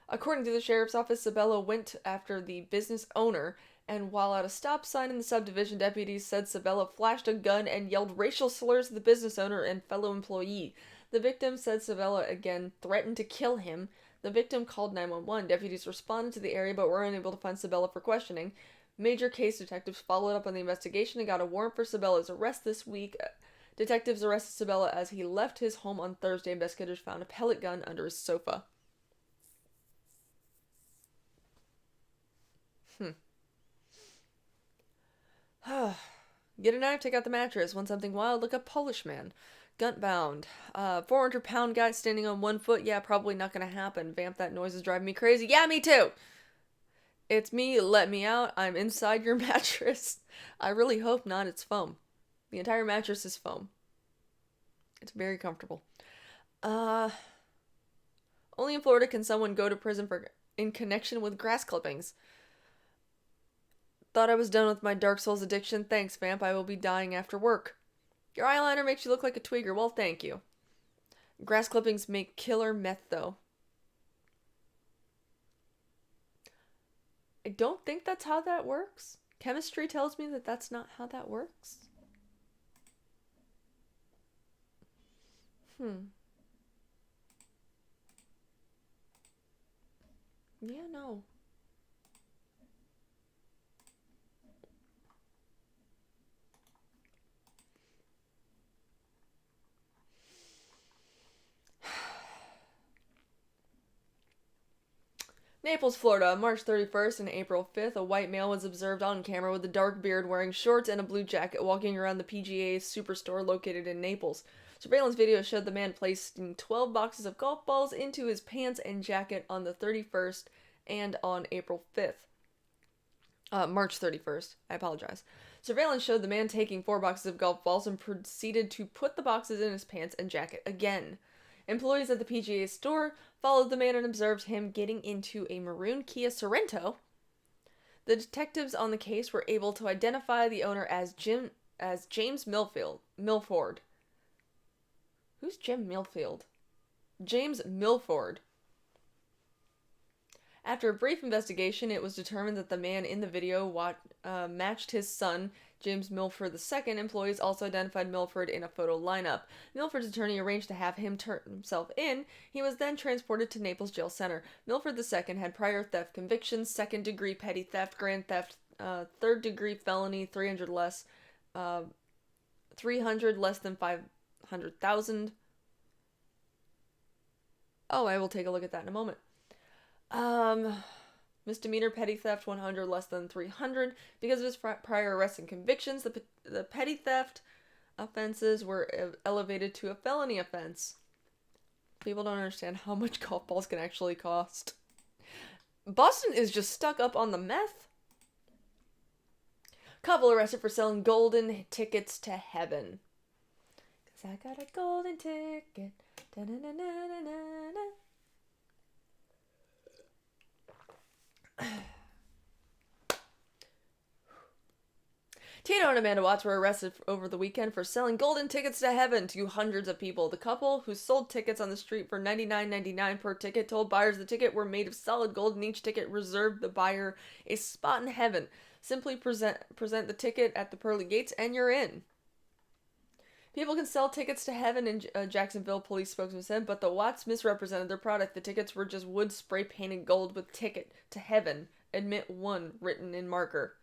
According to the sheriff's office, Sabella went after the business owner, and while at a stop sign in the subdivision, deputies said Sabella flashed a gun and yelled racial slurs at the business owner and fellow employee. The victim said Sabella again threatened to kill him. The victim called 911. Deputies responded to the area but were unable to find Sabella for questioning. Major case detectives followed up on the investigation and got a warrant for Sabella's arrest this week. Detectives arrested Sabella as he left his home on Thursday. Investigators found a pellet gun under his sofa. Get a knife, take out the mattress. Want something wild? Look up Polish man. Guntbound. 400-pound guy standing on one foot. Yeah, probably not gonna happen. Vamp, that noise is driving me crazy. Yeah, me too! It's me, let me out. I'm inside your mattress. I really hope not. It's foam. The entire mattress is foam. It's very comfortable. Only in Florida can someone go to prison in connection with grass clippings. Thought I was done with my Dark Souls addiction. Thanks, Vamp. I will be dying after work. Your eyeliner makes you look like a twigger. Well, thank you. Grass clippings make killer meth, though. I don't think that's how that works. Chemistry tells me that that's not how that works. Yeah, no. Naples, Florida, March 31st and April 5th, a white male was observed on camera with a dark beard wearing shorts and a blue jacket walking around the PGA Superstore located in Naples. Surveillance video showed the man placing 12 boxes of golf balls into his pants and jacket on the 31st and on April 5th. March 31st. I apologize. Surveillance showed the man taking 4 boxes of golf balls and proceeded to put the boxes in his pants and jacket again. Employees at the PGA store followed the man and observed him getting into a maroon Kia Sorento. The detectives on the case were able to identify the owner as James Milford. Who's Jim Milfield? James Milford. After a brief investigation, it was determined that the man in the video matched his son, James Milford II. Employees also identified Milford in a photo lineup. Milford's attorney arranged to have him turn himself in. He was then transported to Naples Jail Center. Milford II had prior theft convictions, second-degree petty theft, grand theft, third-degree felony, 300 less than 500,000. Oh, I will take a look at that in a moment. Misdemeanor petty theft, 100 less than 300. Because of his prior arrests and convictions, the petty theft offenses were elevated to a felony offense. People don't understand how much golf balls can actually cost. Boston is just stuck up on the meth. Couple arrested for selling golden tickets to heaven. 'Cause I got a golden ticket. Da-na-na-na-na-na. Tito and Amanda Watts were arrested over the weekend for selling golden tickets to heaven to hundreds of people. The couple, who sold tickets on the street for $99.99 per ticket, told buyers the ticket were made of solid gold and each ticket reserved the buyer a spot in heaven. Simply present the ticket at the pearly gates and you're in. People can sell tickets to heaven, in Jacksonville police spokesman said, but the Watts misrepresented their product. The tickets were just wood spray painted gold with ticket to heaven. Admit one written in marker.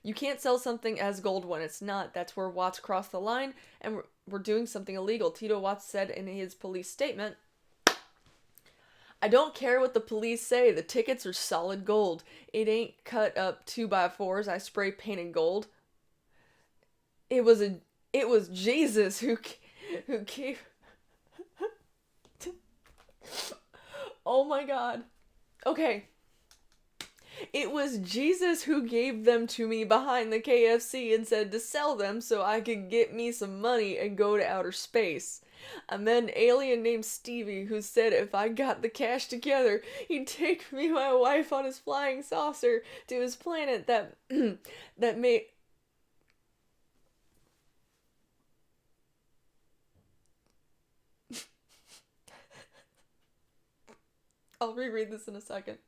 You can't sell something as gold when it's not. That's where Watts crossed the line, and we're doing something illegal. Tito Watts said in his police statement, I don't care what the police say. The tickets are solid gold. It ain't cut up 2x4s. I spray painted gold. It was Jesus who gave... Oh my God. Okay. It was Jesus who gave them to me behind the KFC and said to sell them so I could get me some money and go to outer space. I met an alien named Stevie who said if I got the cash together, he'd take me and my wife on his flying saucer to his planet that made... I'll reread this in a second.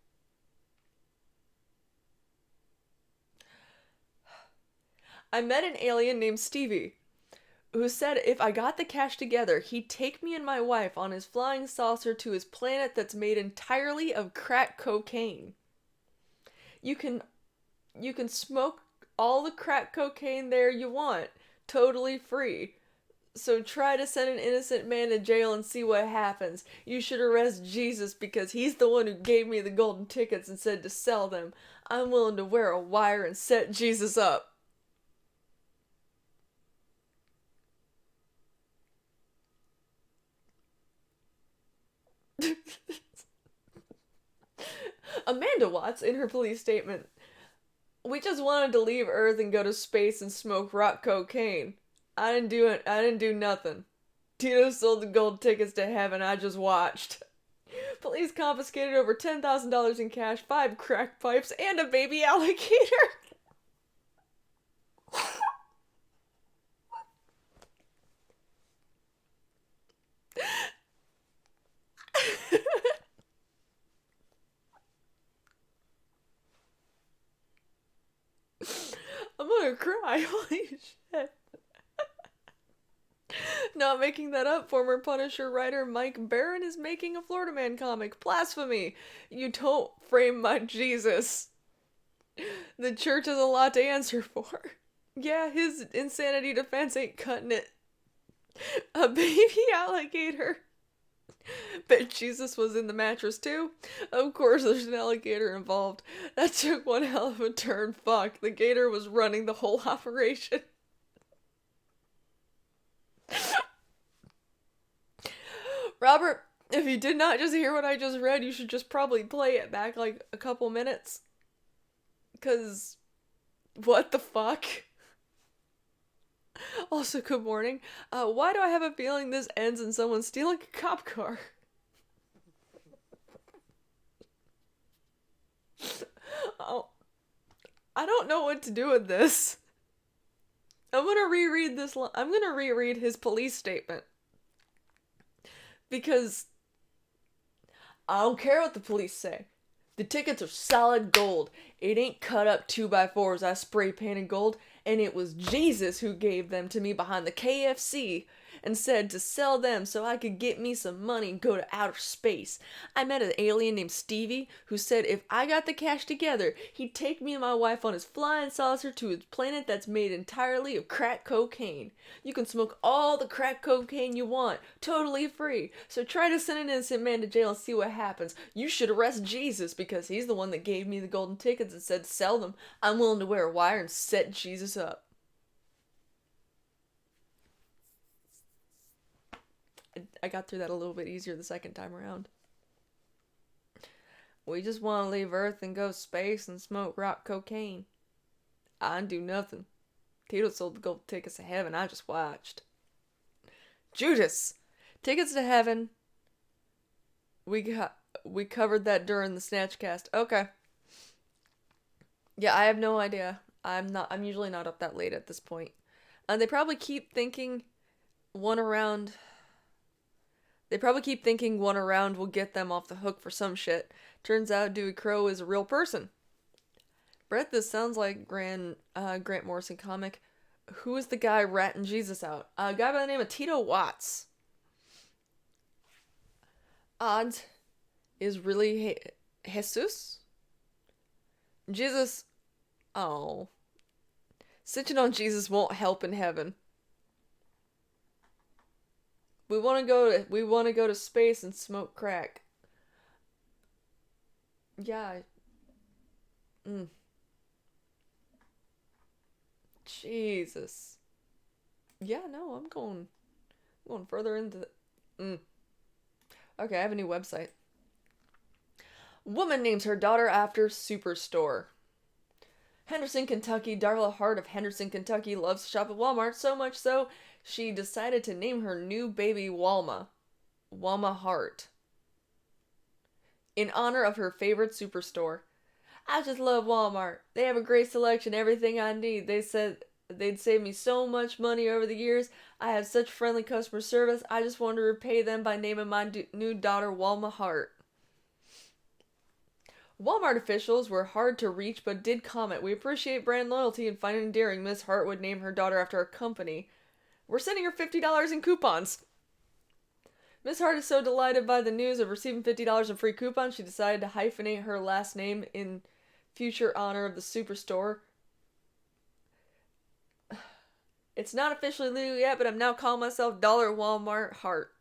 I met an alien named Stevie who said if I got the cash together, he'd take me and my wife on his flying saucer to his planet that's made entirely of crack cocaine. You can smoke all the crack cocaine there you want, totally free. So try to send an innocent man to jail and see what happens. You should arrest Jesus because he's the one who gave me the golden tickets and said to sell them. I'm willing to wear a wire and set Jesus up. Amanda Watts, in her police statement, we just wanted to leave Earth and go to space and smoke rock cocaine. I didn't do it. I didn't do nothing. Tito sold the gold tickets to heaven. I just watched. Police confiscated over $10,000 in cash, 5 crack pipes, and a baby alligator. I'm gonna cry. Holy shit. Not making that up, former Punisher writer Mike Barron is making a Florida Man comic. Blasphemy! You don't frame my Jesus. The church has a lot to answer for. Yeah, his insanity defense ain't cutting it. A baby alligator. Bet Jesus was in the mattress too? Of course there's an alligator involved. That took one hell of a turn. Fuck, the gator was running the whole operation. Robert, if you did not just hear what I just read, you should just probably play it back like a couple minutes. Because, what the fuck? Also, good morning. Why do I have a feeling this ends in someone stealing a cop car? Oh, I don't know what to do with this. I'm gonna reread this. I'm gonna reread his police statement. Because I don't care what the police say. The tickets are solid gold. It ain't cut up 2x4s I spray painted gold, and it was Jesus who gave them to me behind the KFC and said to sell them so I could get me some money and go to outer space. I met an alien named Stevie who said if I got the cash together, he'd take me and my wife on his flying saucer to his planet that's made entirely of crack cocaine. You can smoke all the crack cocaine you want, totally free. So try to send an innocent man to jail and see what happens. You should arrest Jesus because he's the one that gave me the golden tickets and said sell them. I'm willing to wear a wire and set Jesus up. I got through that a little bit easier the second time around. We just want to leave Earth and go space and smoke rock cocaine. I didn't do nothing. Tito sold the gold tickets to heaven. I just watched. Judas! Tickets to heaven. We covered that during the Snatchcast. Okay. Yeah, I have no idea. I'm usually not up that late at this point. They probably keep thinking one around will get them off the hook for some shit. Turns out Dewey Crow is a real person. Brett, this sounds like Grant Morrison comic. Who is the guy ratting Jesus out? A guy by the name of Tito Watts. Odds is really Jesus? Jesus. Oh. Stitching on Jesus won't help in heaven. We want to go to space and smoke crack. Yeah. Jesus. Yeah, no, I'm going further into Okay, I have a new website. Woman names her daughter after Superstore. Henderson, Kentucky. Darla Hart of Henderson, Kentucky loves to shop at Walmart, so much so she decided to name her new baby Walma. Walma Hart. In honor of her favorite Superstore. I just love Walmart. They have a great selection, everything I need. They said they'd save me so much money over the years. I have such friendly customer service. I just wanted to repay them by naming my new daughter Walma Hart. Walmart officials were hard to reach but did comment, "We appreciate brand loyalty and find it endearing Miss Hart would name her daughter after our company. We're sending her $50 in coupons." Miss Hart is so delighted by the news of receiving $50 in free coupons, she decided to hyphenate her last name in future honor of the Superstore. It's not officially legal yet, but I'm now calling myself Dollar Walmart Hart.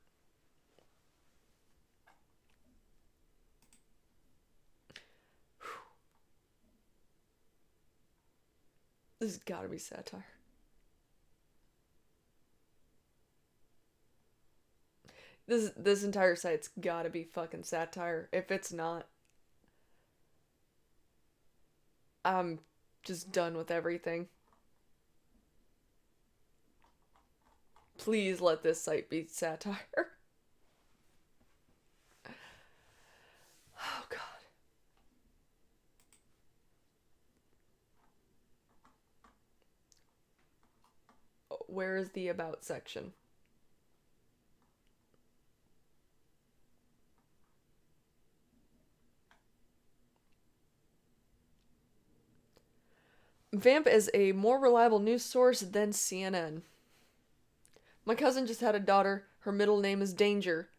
This has gotta be satire. This entire site's gotta be fucking satire. If it's not, I'm just done with everything. Please let this site be satire. Oh, God. Where is the about section? Vamp is a more reliable news source than CNN. My cousin just had a daughter. Her middle name is Danger.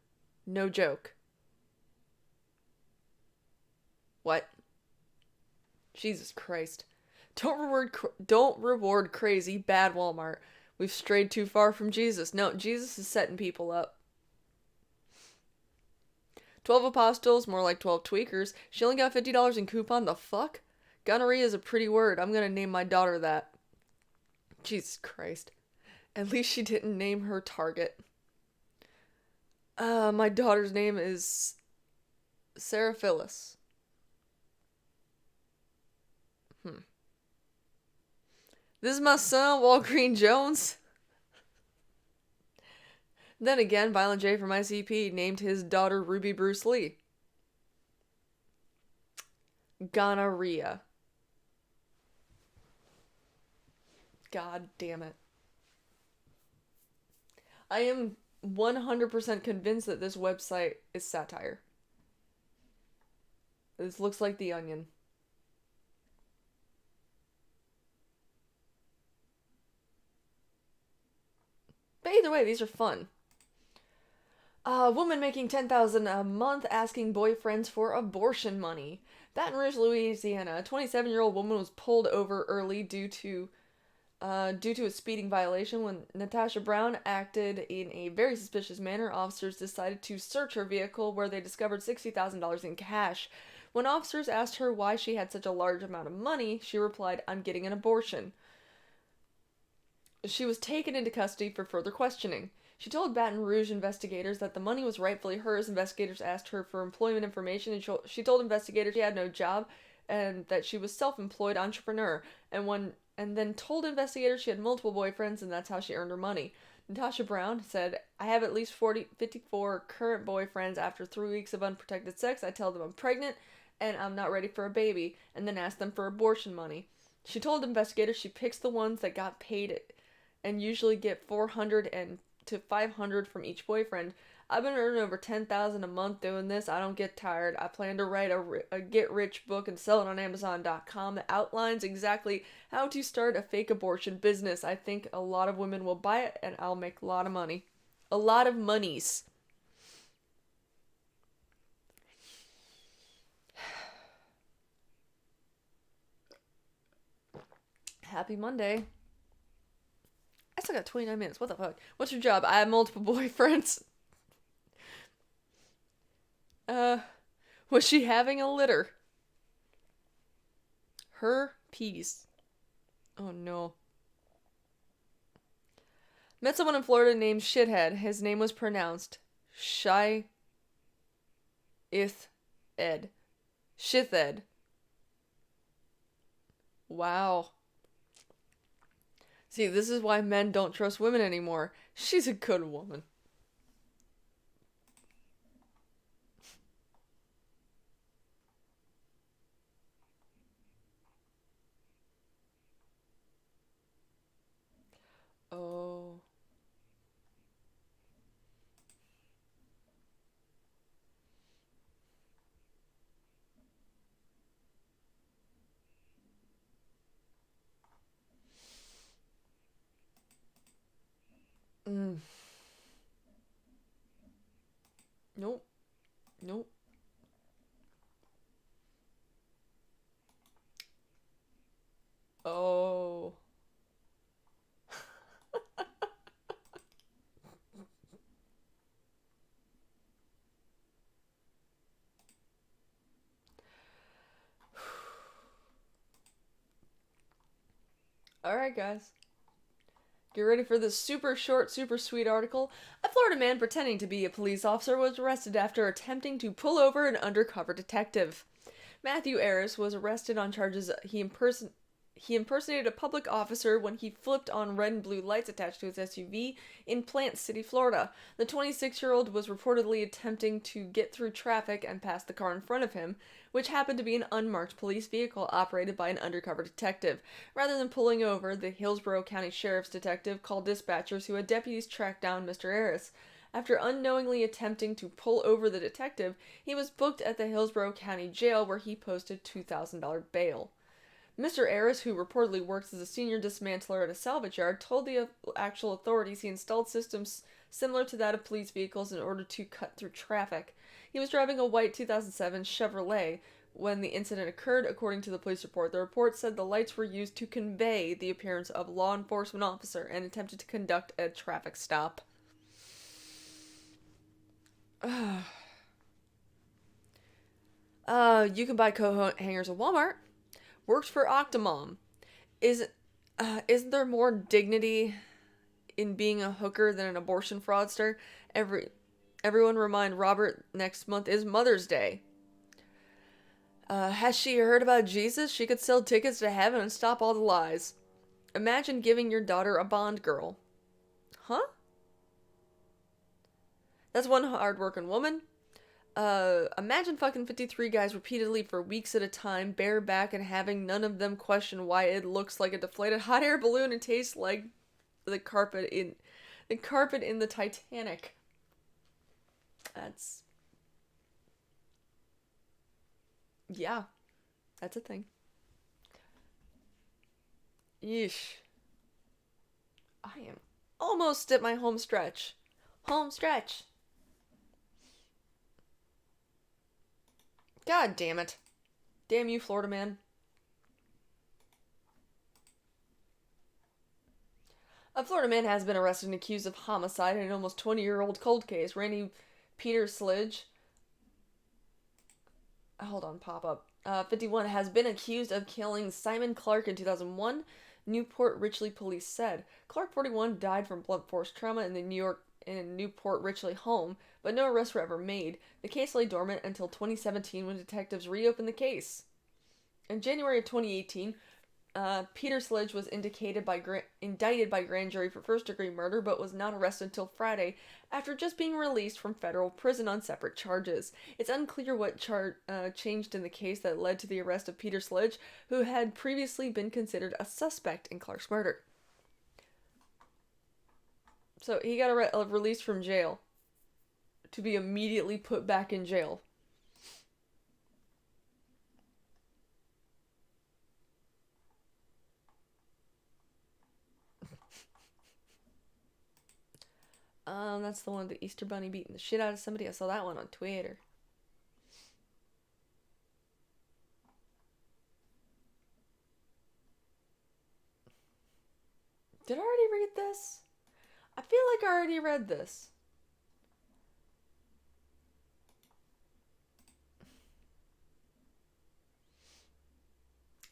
No joke. What? Jesus Christ. Don't reward crazy, bad Walmart. We've strayed too far from Jesus. No, Jesus is setting people up. 12 apostles, more like 12 tweakers. She only got $50 in coupon. The fuck? Gonorrhea is a pretty word. I'm gonna name my daughter that. Jesus Christ. At least she didn't name her Target. My daughter's name is Sarah Phyllis. Hmm. This is my son, Walgreen Jones. Then again, Violent J from ICP named his daughter Ruby Bruce Lee. Gonorrhea. God damn it. I am 100% convinced that this website is satire. This looks like The Onion. But either way, these are fun. A woman making $10,000 a month asking boyfriends for abortion money. Baton Rouge, Louisiana. A 27-year-old woman was pulled over early due to a speeding violation. When Natasha Brown acted in a very suspicious manner, officers decided to search her vehicle, where they discovered $60,000 in cash. When officers asked her why she had such a large amount of money, she replied, "I'm getting an abortion." She was taken into custody for further questioning. She told Baton Rouge investigators that the money was rightfully hers. Investigators asked her for employment information, and she told investigators she had no job and that she was self-employed entrepreneur, and then told investigators she had multiple boyfriends and that's how she earned her money. Natasha Brown said, "I have at least 54 current boyfriends. After 3 weeks of unprotected sex, I tell them I'm pregnant and I'm not ready for a baby, and then ask them for abortion money." She told investigators she picks the ones that got paid and usually get 400 to 500 from each boyfriend. "I've been earning over 10,000 a month doing this. I don't get tired. I plan to write a get-rich book and sell it on Amazon.com that outlines exactly how to start a fake abortion business. I think a lot of women will buy it, and I'll make a lot of money." A lot of monies. Happy Monday. I still got 29 minutes. What the fuck? What's your job? I have multiple boyfriends. Was she having a litter? Herpes. Oh no. Met someone in Florida named Shithead. His name was pronounced Shy Ith Ed. Shithed. Wow. See, this is why men don't trust women anymore. She's a good woman. Oh. Mm. Nope. Nope. Oh. Alright, guys. Get ready for this super short, super sweet article. A Florida man pretending to be a police officer was arrested after attempting to pull over an undercover detective. Matthew Harris was arrested on charges he impersonated a public officer when he flipped on red and blue lights attached to his SUV in Plant City, Florida. The 26-year-old was reportedly attempting to get through traffic and pass the car in front of him, which happened to be an unmarked police vehicle operated by an undercover detective. Rather than pulling over, the Hillsborough County Sheriff's detective called dispatchers, who had deputies track down Mr. Harris. After unknowingly attempting to pull over the detective, he was booked at the Hillsborough County Jail, where he posted $2,000 bail. Mr. Harris, who reportedly works as a senior dismantler at a salvage yard, told the actual authorities he installed systems similar to that of police vehicles in order to cut through traffic. He was driving a white 2007 Chevrolet when the incident occurred, according to the police report. The report said the lights were used to convey the appearance of a law enforcement officer and attempted to conduct a traffic stop. You can buy coat hangers at Walmart. Works for Octomom. Isn't there more dignity in being a hooker than an abortion fraudster? Everyone remind Robert next month is Mother's Day. Has she heard about Jesus? She could sell tickets to heaven and stop all the lies. Imagine giving your daughter a Bond girl. Huh? That's one hard-working woman. Imagine fucking 53 guys repeatedly for weeks at a time, bareback, and having none of them question why it looks like a deflated hot air balloon and tastes like the carpet in the Titanic. Yeah, that's a thing. Yeesh. I am almost at my home stretch. Home stretch. God damn it. Damn you, Florida man. A Florida man has been arrested and accused of homicide in an almost 20-year-old cold case. Randy Peter Sledge, hold on, pop up. 51 has been accused of killing Simon Clark in 2001. Newport Richley police said Clark, 41, died from blunt force trauma in the Newport Richley home, but no arrests were ever made. The case lay dormant until 2017 when detectives reopened the case. In January of 2018, Peter Sledge was indicted by grand jury for first-degree murder, but was not arrested until Friday after just being released from federal prison on separate charges. It's unclear what changed in the case that led to the arrest of Peter Sledge, who had previously been considered a suspect in Clark's murder. So he got released from jail to be immediately put back in jail. That's the one with the Easter Bunny beating the shit out of somebody. I saw that one on Twitter. Did I already read this? I feel like I already read this.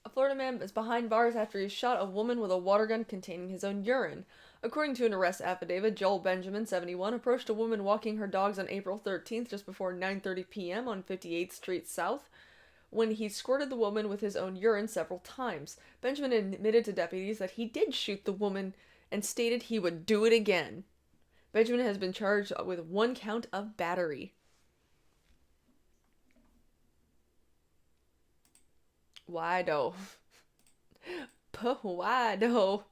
A Florida man is behind bars after he shot a woman with a water gun containing his own urine. According to an arrest affidavit, Joel Benjamin, 71, approached a woman walking her dogs on April 13th, just before 9:30 p.m. on 58th Street South, when he squirted the woman with his own urine several times. Benjamin admitted to deputies that he did shoot the woman and stated he would do it again. Benjamin has been charged with 1 count of battery. Why though? Why though?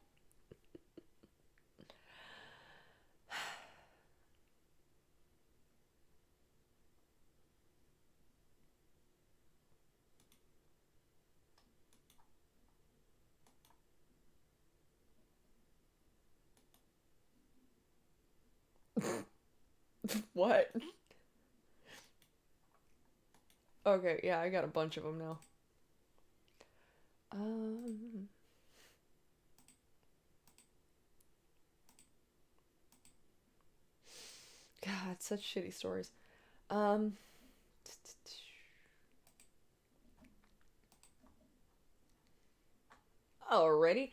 What? Okay, yeah, I got a bunch of them now. God, such shitty stories. Alrighty.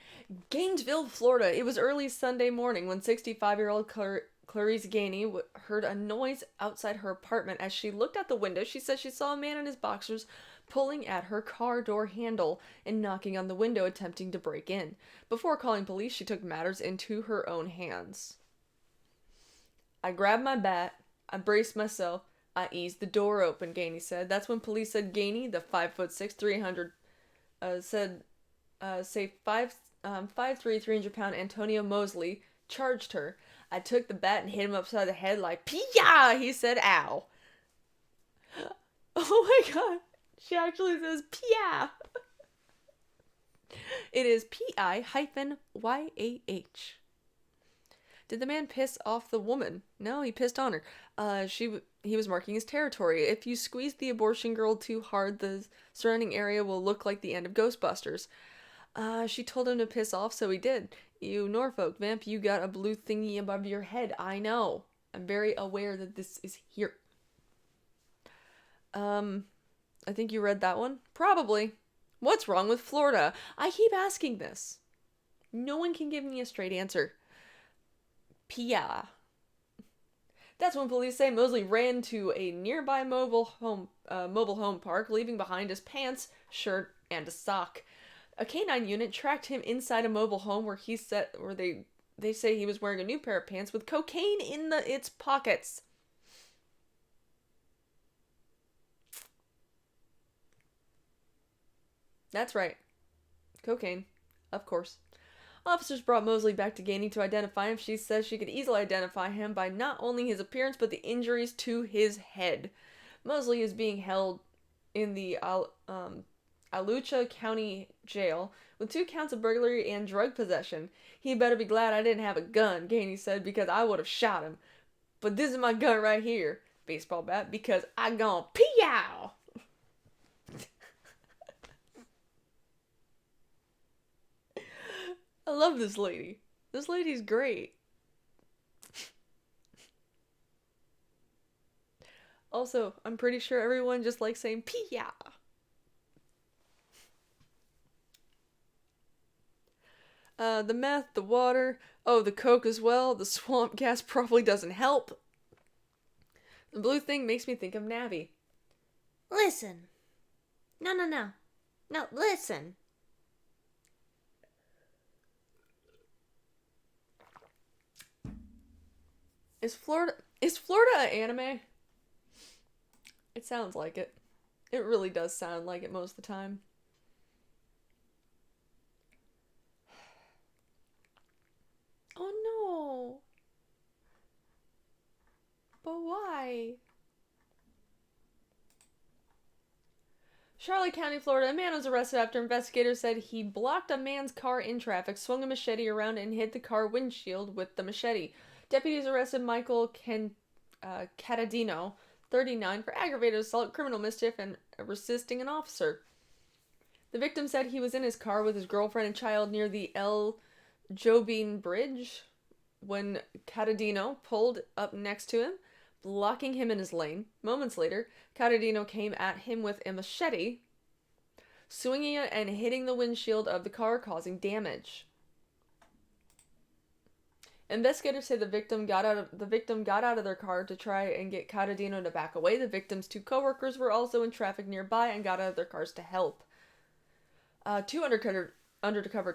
Gainesville, Florida. It was early Sunday morning when 65-year-old Clarice Gainey heard a noise outside her apartment. As she looked out the window, she said she saw a man in his boxers pulling at her car door handle and knocking on the window, attempting to break in. Before calling police, she took matters into her own hands. I grabbed my bat. I braced myself. I eased the door open, Gainey said. That's when police said Gainey, the 5'6", 300, say 5'3", 300-pound Antonio Mosley, charged her. I took the bat and hit him upside the head like, Pia! He said, ow. Oh my god. She actually says, Pia! It is P-I-YAH. Did the man piss off the woman? No, he pissed on her. He was marking his territory. If you squeeze the abortion girl too hard, the surrounding area will look like the end of Ghostbusters. She told him to piss off, so he did. You Norfolk vamp, you got a blue thingy above your head. I know. I'm very aware that this is here. I think you read that one? Probably. What's wrong with Florida? I keep asking this. No one can give me a straight answer. Pia. That's when police say Mosley ran to a nearby mobile home park, leaving behind his pants, shirt, and a sock. A canine unit tracked him inside a mobile home where they say he was wearing a new pair of pants with cocaine in its pockets. That's right. Cocaine. Of course. Officers brought Mosley back to Gandy to identify him. She says she could easily identify him by not only his appearance, but the injuries to his head. Mosley is being held in the Alachua County Jail with 2 counts of burglary and drug possession. He better be glad I didn't have a gun, Gandy said, because I would have shot him. But this is my gun right here, baseball bat, because I gone pee-yow! I love this lady. This lady's great. Also, I'm pretty sure everyone just likes saying pee-ya. The meth, the water, the coke as well. The swamp gas probably doesn't help. The blue thing makes me think of Navi. Listen. No. No, listen. Is Florida an anime? It sounds like it. It really does sound like it most of the time. Oh no. But why? Charlotte County, Florida. A man was arrested after investigators said he blocked a man's car in traffic, swung a machete around, and hit the car windshield with the machete. Deputies arrested Michael Catadino, 39, for aggravated assault, criminal mischief, and resisting an officer. The victim said he was in his car with his girlfriend and child near the El Jobin Bridge when Catadino pulled up next to him, blocking him in his lane. Moments later, Catadino came at him with a machete, swinging it and hitting the windshield of the car, causing damage. Investigators say the victim got out of their car to try and get Catadino to back away. The victim's 2 coworkers were also in traffic nearby and got out of their cars to help. Two undercover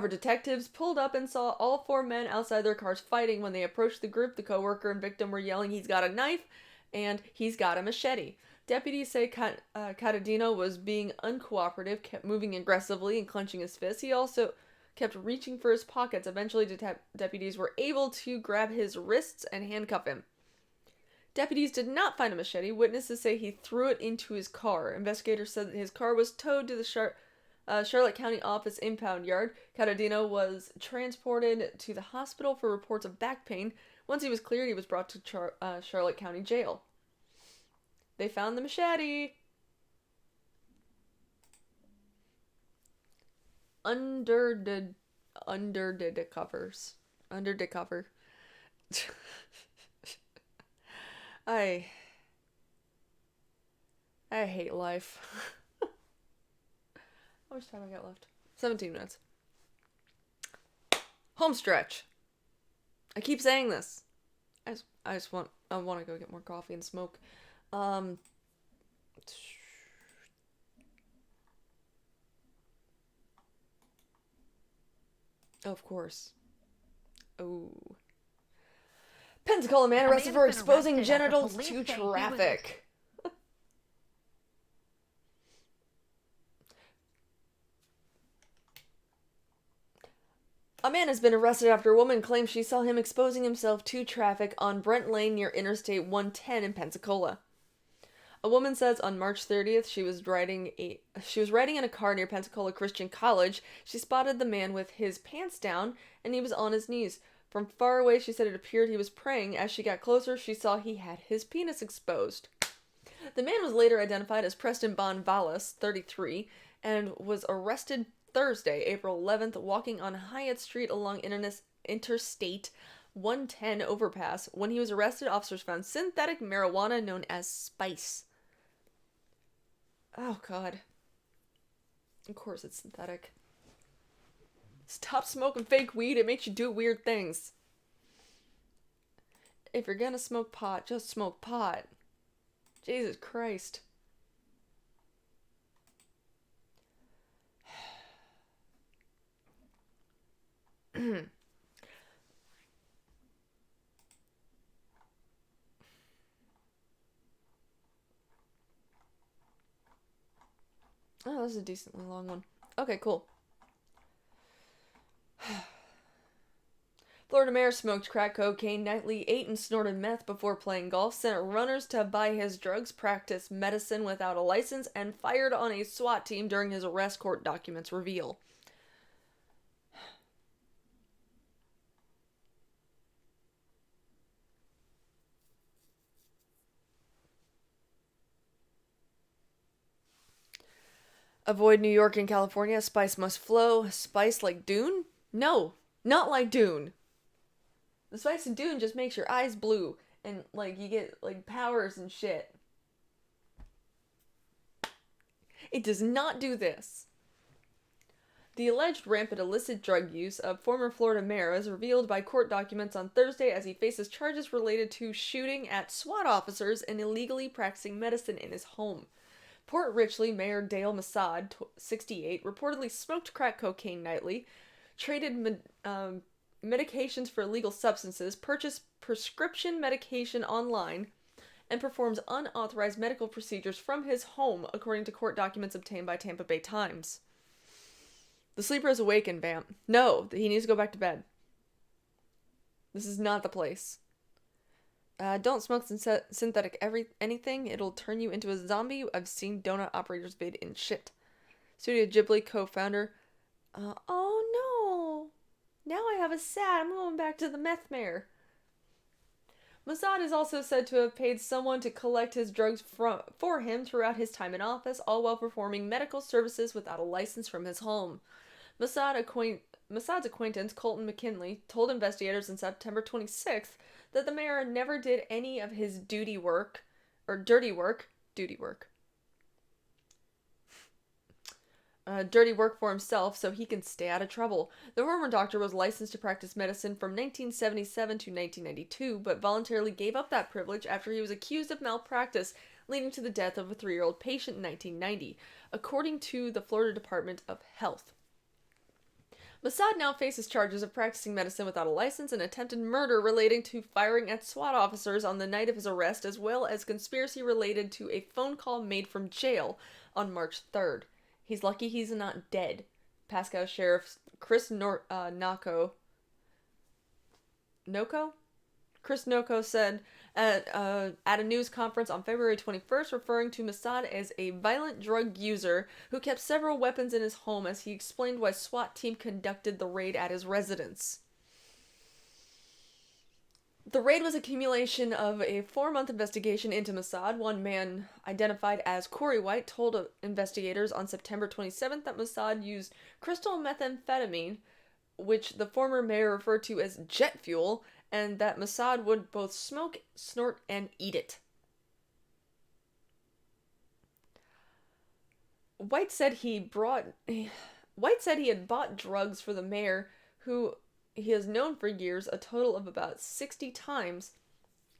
detectives pulled up and saw all 4 men outside their cars fighting. When they approached the group, the coworker and victim were yelling, "He's got a knife," and "He's got a machete." Deputies say Catadino was being uncooperative, kept moving aggressively and clenching his fists. He also kept reaching for his pockets. Eventually, deputies were able to grab his wrists and handcuff him. Deputies did not find a machete. Witnesses say he threw it into his car. Investigators said that his car was towed to the Charlotte County office impound yard. Catadino was transported to the hospital for reports of back pain. Once he was cleared, he was brought to Charlotte County Jail. They found the machete under the covers. Under the cover. I hate life. How much time I got left? 17 minutes. Home stretch. I keep saying this. I want to go get more coffee and smoke. Of course. Oh. Pensacola man arrested for exposing genitals to traffic. A man has been arrested after a woman claims she saw him exposing himself to traffic on Brent Lane near Interstate 110 in Pensacola. A woman says on March 30th she was riding in a car near Pensacola Christian College. She spotted the man with his pants down and he was on his knees. From far away, she said it appeared he was praying. As she got closer, she saw he had his penis exposed. The man was later identified as Preston Bonvalis, 33, and was arrested Thursday, April 11th, walking on Hyatt Street along Interstate 110 overpass. When he was arrested, officers found synthetic marijuana known as spice. Oh, God. Of course it's synthetic. Stop smoking fake weed. It makes you do weird things. If you're gonna smoke pot, just smoke pot. Jesus Christ. Oh, this is a decently long one. Okay, cool. Florida mayor smoked crack cocaine nightly, ate and snorted meth before playing golf, sent runners to buy his drugs, practiced medicine without a license, and fired on a SWAT team during his arrest, court documents reveal. Avoid New York and California. Spice must flow. Spice like Dune? No, not like Dune. The spice in Dune just makes your eyes blue and like you get like powers and shit. It does not do this. The alleged rampant illicit drug use of former Florida mayor is revealed by court documents on Thursday as he faces charges related to shooting at SWAT officers and illegally practicing medicine in his home. Port Richley Mayor Dale Massad, 68, reportedly smoked crack cocaine nightly, traded medications for illegal substances, purchased prescription medication online, and performs unauthorized medical procedures from his home, according to court documents obtained by Tampa Bay Times. The sleeper is awakened, Vamp. No, he needs to go back to bed. This is not the place. Don't smoke synthetic anything. It'll turn you into a zombie. I've seen donut operators vid in shit. Studio Ghibli co-founder. Oh no. Now I have a sad. I'm going back to the meth mayor. Massad is also said to have paid someone to collect his drugs for him throughout his time in office, all while performing medical services without a license from his home. Massad's acquaintance, Colton McKinley, told investigators on September 26th that the mayor never did any of his dirty work for himself so he can stay out of trouble. The former doctor was licensed to practice medicine from 1977 to 1992, but voluntarily gave up that privilege after he was accused of malpractice, leading to the death of a 3-year-old patient in 1990, according to the Florida Department of Health. Massad now faces charges of practicing medicine without a license and attempted murder relating to firing at SWAT officers on the night of his arrest, as well as conspiracy related to a phone call made from jail on March 3rd. He's lucky he's not dead. Pasco Sheriff Chris Noko said at a news conference on February 21st, referring to Massad as a violent drug user who kept several weapons in his home, as he explained why SWAT team conducted the raid at his residence. The raid was a accumulation of a 4-month investigation into Massad. One man, identified as Corey White, told investigators on September 27th that Massad used crystal methamphetamine, which the former mayor referred to as jet fuel, and that Massad would both smoke, snort, and eat it. White said he had bought drugs for the mayor, who he has known for years, a total of about 60 times,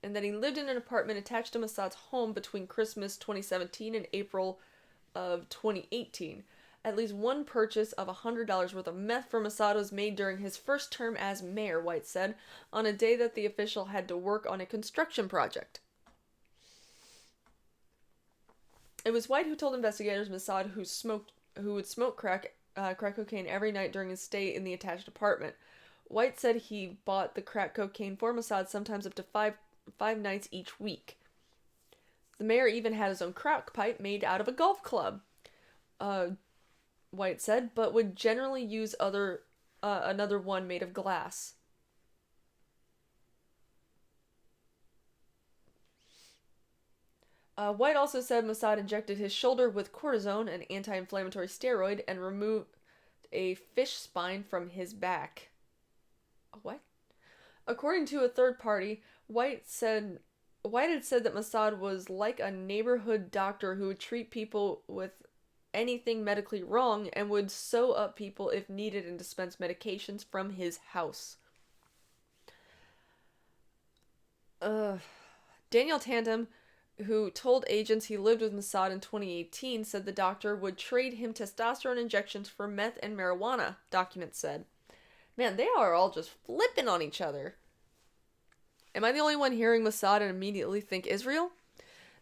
and that he lived in an apartment attached to Massad's home between Christmas 2017 and April of 2018. At least one purchase of $100 worth of meth for Massad was made during his first term as mayor, White said, on a day that the official had to work on a construction project. It was White who told investigators Massad who would smoke crack cocaine every night during his stay in the attached apartment. White said he bought the crack cocaine for Massad sometimes up to five nights each week. The mayor even had his own crack pipe made out of a golf club. White said, but would generally use another one made of glass. White also said Massad injected his shoulder with cortisone, an anti-inflammatory steroid, and removed a fish spine from his back. What? According to a third party, White had said that Massad was like a neighborhood doctor who would treat people with anything medically wrong and would sew up people if needed and dispense medications from his house. Daniel Tandem, who told agents he lived with Mossad in 2018, said the doctor would trade him testosterone injections for meth and marijuana, documents said. Man, they are all just flipping on each other. Am I the only one hearing Mossad and immediately think Israel?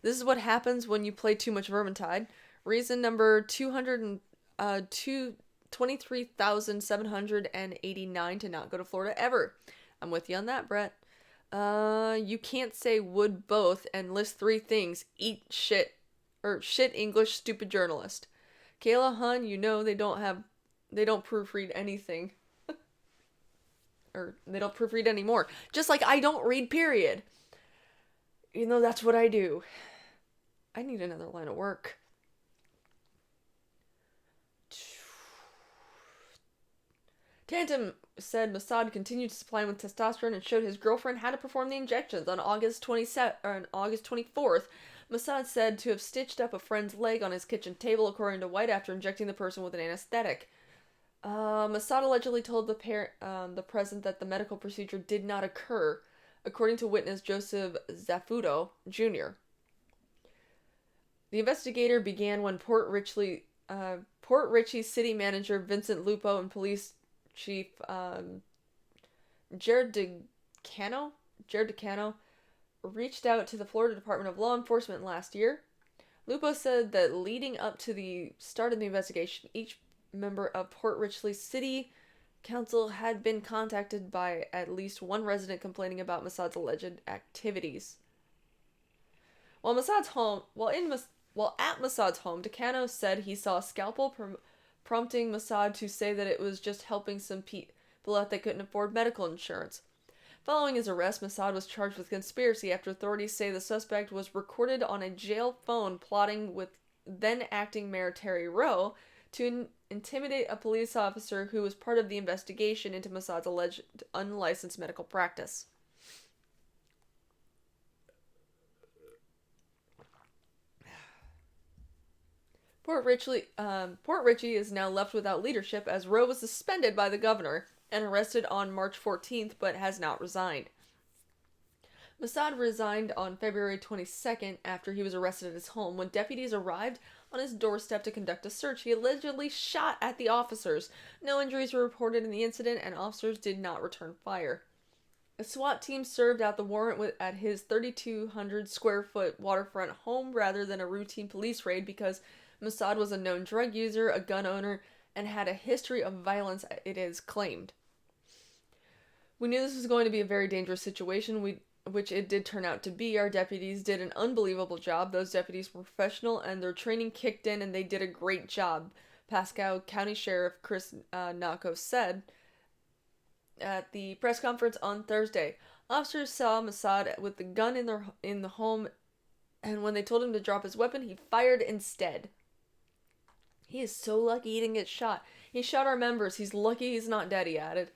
This is what happens when you play too much Vermintide. Reason number 23,789 to not go to Florida ever. I'm with you on that, Brett. You can't say would both and list 3 things. Eat shit. Or shit English, stupid journalist. Kayla Hun, you know they don't proofread anything. Or they don't proofread anymore. Just like I don't read, period. You know, that's what I do. I need another line of work. Tantum said Mossad continued to supply him with testosterone and showed his girlfriend how to perform the injections. On August 24th, Mossad said to have stitched up a friend's leg on his kitchen table, according to White, after injecting the person with an anesthetic. Mossad allegedly told the president that the medical procedure did not occur, according to witness Joseph Zafudo Jr. The investigator began when Port Richey city manager Vincent Lupo and police chief Jared DeCano reached out to the Florida Department of Law Enforcement last year. Lupo said that leading up to the start of the investigation, each member of Port Richey City Council had been contacted by at least one resident complaining about Mossad's alleged activities. While at Mossad's home, DeCano said he saw a scalpel, prompting Mossad to say that it was just helping some people out that couldn't afford medical insurance. Following his arrest, Mossad was charged with conspiracy after authorities say the suspect was recorded on a jail phone plotting with then-acting Mayor Terry Rowe to intimidate a police officer who was part of the investigation into Mossad's alleged unlicensed medical practice. Port Richey is now left without leadership as Rowe was suspended by the governor and arrested on March 14th but has not resigned. Mossad resigned on February 22nd after he was arrested at his home. When deputies arrived on his doorstep to conduct a search, he allegedly shot at the officers. No injuries were reported in the incident, and officers did not return fire. A SWAT team served out the warrant at his 3,200 square foot waterfront home rather than a routine police raid because Mossad was a known drug user, a gun owner, and had a history of violence, it is claimed. We knew this was going to be a very dangerous situation, which it did turn out to be. Our deputies did an unbelievable job. Those deputies were professional, and their training kicked in, and they did a great job, Pasco County Sheriff Chris Nako said at the press conference on Thursday. Officers saw Mossad with the gun in the home, and when they told him to drop his weapon, he fired instead. He is so lucky he didn't get shot. He shot our members. He's lucky he's not dead, he added.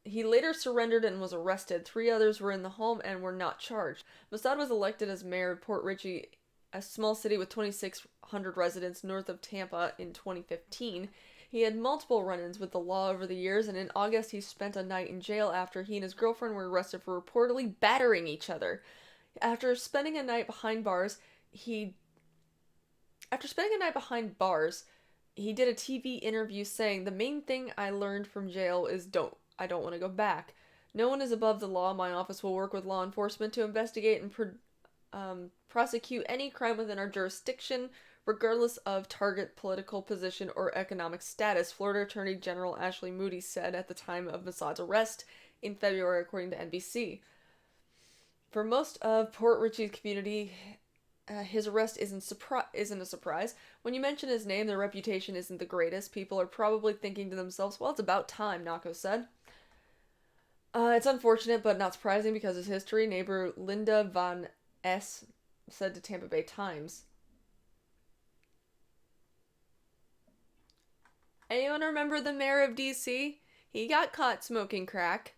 He later surrendered and was arrested. 3 others were in the home and were not charged. Mossad was elected as mayor of Port Richey, a small city with 2,600 residents north of Tampa, in 2015. He had multiple run-ins with the law over the years, and in August he spent a night in jail after he and his girlfriend were arrested for reportedly battering each other. After spending a night behind bars, he did a TV interview saying, "The main thing I learned from jail is I don't want to go back. No one is above the law. My office will work with law enforcement to investigate and prosecute any crime within our jurisdiction, regardless of target political position or economic status," Florida Attorney General Ashley Moody said at the time of Mossad's arrest in February, according to NBC. For most of Port Richey's community, his arrest isn't a surprise. When you mention his name, their reputation isn't the greatest. People are probably thinking to themselves, well, it's about time, Nako said. It's unfortunate, but not surprising because of his history, neighbor Linda Van S. said to Tampa Bay Times. Anyone remember the mayor of D.C.? He got caught smoking crack.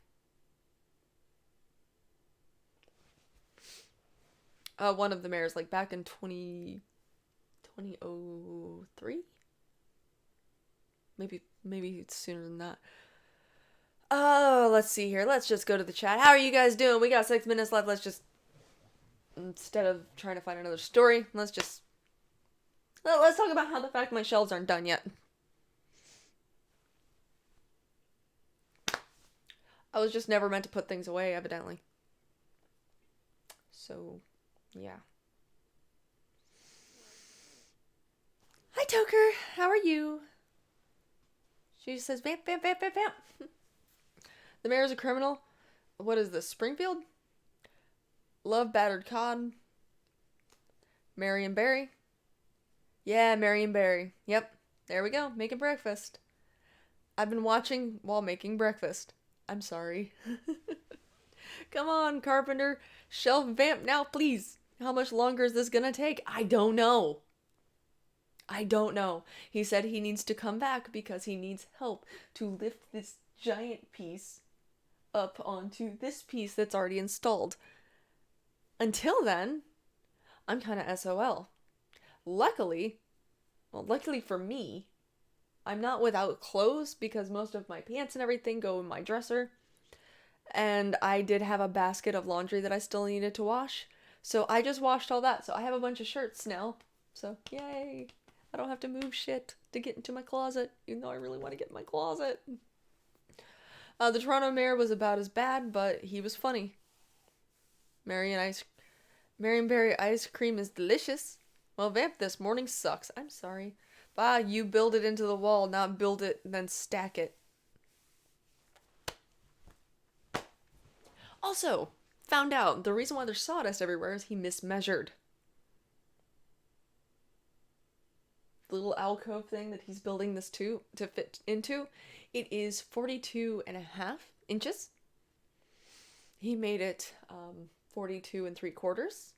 One of the mayors, like back in 2012, 2003? Maybe it's sooner than that. Let's see here. Let's just go to the chat. How are you guys doing? We got 6 minutes left. Let's just, instead of trying to find another story, let's talk about how the fact my shelves aren't done yet. I was just never meant to put things away, evidently. So, yeah. Hi, Toker. How are you? She says, vamp, vamp, vamp, vamp, vamp. The mayor's a criminal. What is this, Springfield? Love battered cod. Marion Barry. Yeah, Marion Barry. Yep. There we go. Making breakfast. I've been watching while making breakfast. I'm sorry. Come on, Carpenter. Shelf vamp now, please. How much longer is this gonna take? I don't know. He said he needs to come back because he needs help to lift this giant piece up onto this piece that's already installed. Until then, I'm kind of SOL. Luckily for me, I'm not without clothes because most of my pants and everything go in my dresser. And I did have a basket of laundry that I still needed to wash. So I just washed all that. So I have a bunch of shirts now. So yay. I don't have to move shit to get into my closet, even though I really want to get in my closet. The Toronto mayor was about as bad, but he was funny. Marion Barry ice cream is delicious. Well, vamp, this morning sucks. I'm sorry. Bah, you build it into the wall, not build it and then stack it. Also, found out the reason why there's sawdust everywhere is he mismeasured. The little alcove thing that he's building this to fit into, it is 42.5 inches. He made it 42 3/4.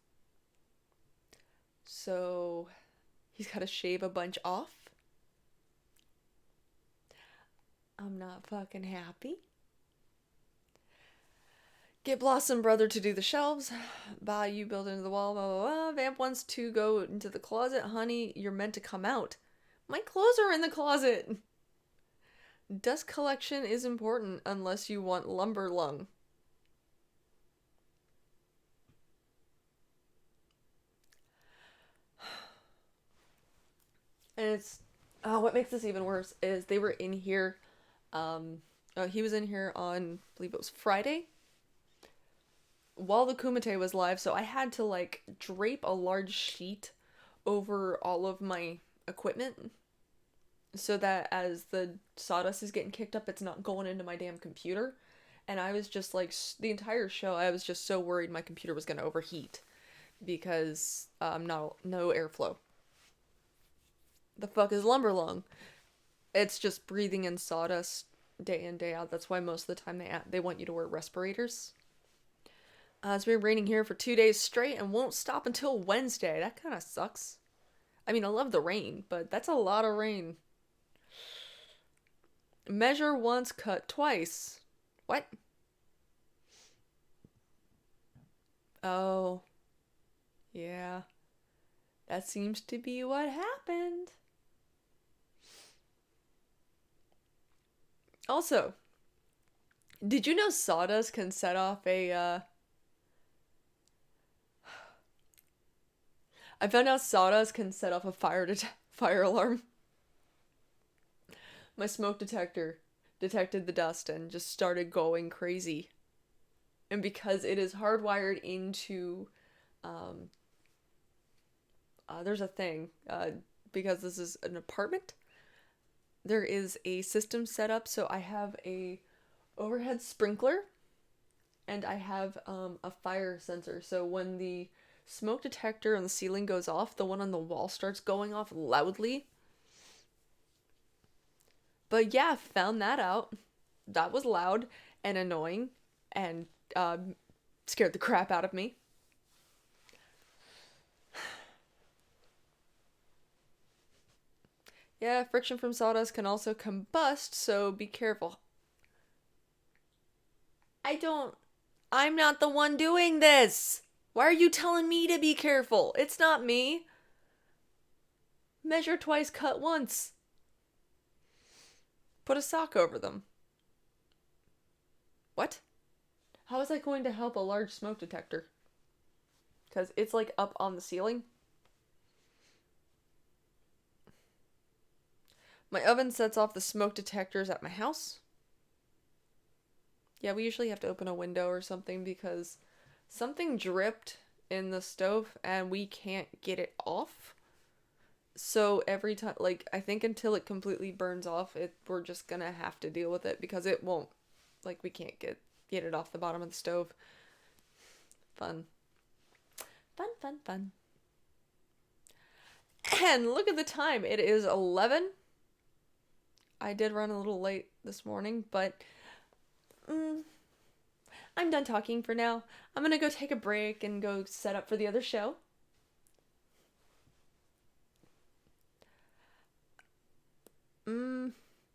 So he's got to shave a bunch off. I'm not fucking happy. Get Blossom Brother to do the shelves. Bah, you build into the wall. Blah, blah, blah. Vamp wants to go into the closet. Honey, you're meant to come out. My clothes are in the closet. Dust collection is important unless you want lumber lung. And it's, what makes this even worse is they were in here, he was in here on, I believe it was Friday, while the Kumite was live, so I had to, like, drape a large sheet over all of my equipment, so that as the sawdust is getting kicked up, it's not going into my damn computer, and I was just, like, the entire show, I was just so worried my computer was gonna overheat, because, no airflow. The fuck is lumber lung? It's just breathing in sawdust day in, day out. That's why most of the time they want you to wear respirators. It's been raining here for 2 days straight and won't stop until Wednesday. That kind of sucks. I mean, I love the rain, but that's a lot of rain. Measure once, cut twice. What? Oh. Yeah. That seems to be what happened. Also, did you know sawdust can set off a, I found out sawdust can set off a fire alarm. My smoke detector detected the dust and just started going crazy. And because it is hardwired into, there's a thing, because this is an apartment, there is a system set up, so I have a overhead sprinkler, and I have a fire sensor, so when the smoke detector on the ceiling goes off, the one on the wall starts going off loudly. But yeah, found that out. That was loud and annoying, and scared the crap out of me. Yeah, friction from sawdust can also combust, so be careful. I'm not the one doing this! Why are you telling me to be careful? It's not me. Measure twice, cut once. Put a sock over them. What? How is that going to help a large smoke detector? Because it's like up on the ceiling. My oven sets off the smoke detectors at my house. Yeah, we usually have to open a window or something because something dripped in the stove and we can't get it off. So every time, like, I think until it completely burns off, we're just gonna have to deal with it because it won't, like, we can't get it off the bottom of the stove. Fun. Fun, fun, fun. And look at the time. It is 11. I did run a little late this morning, but I'm done talking for now. I'm gonna go take a break and go set up for the other show.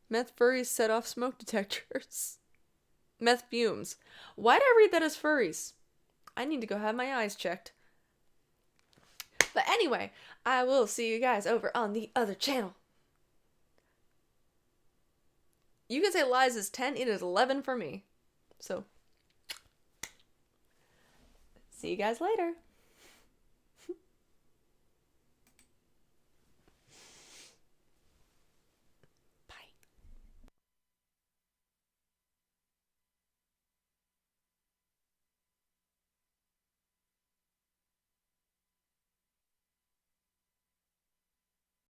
Meth furries set off smoke detectors. Meth fumes. Why'd I read that as furries? I need to go have my eyes checked. But anyway, I will see you guys over on the other channel. You can say Lies is 10, it is 11 for me. So, see you guys later.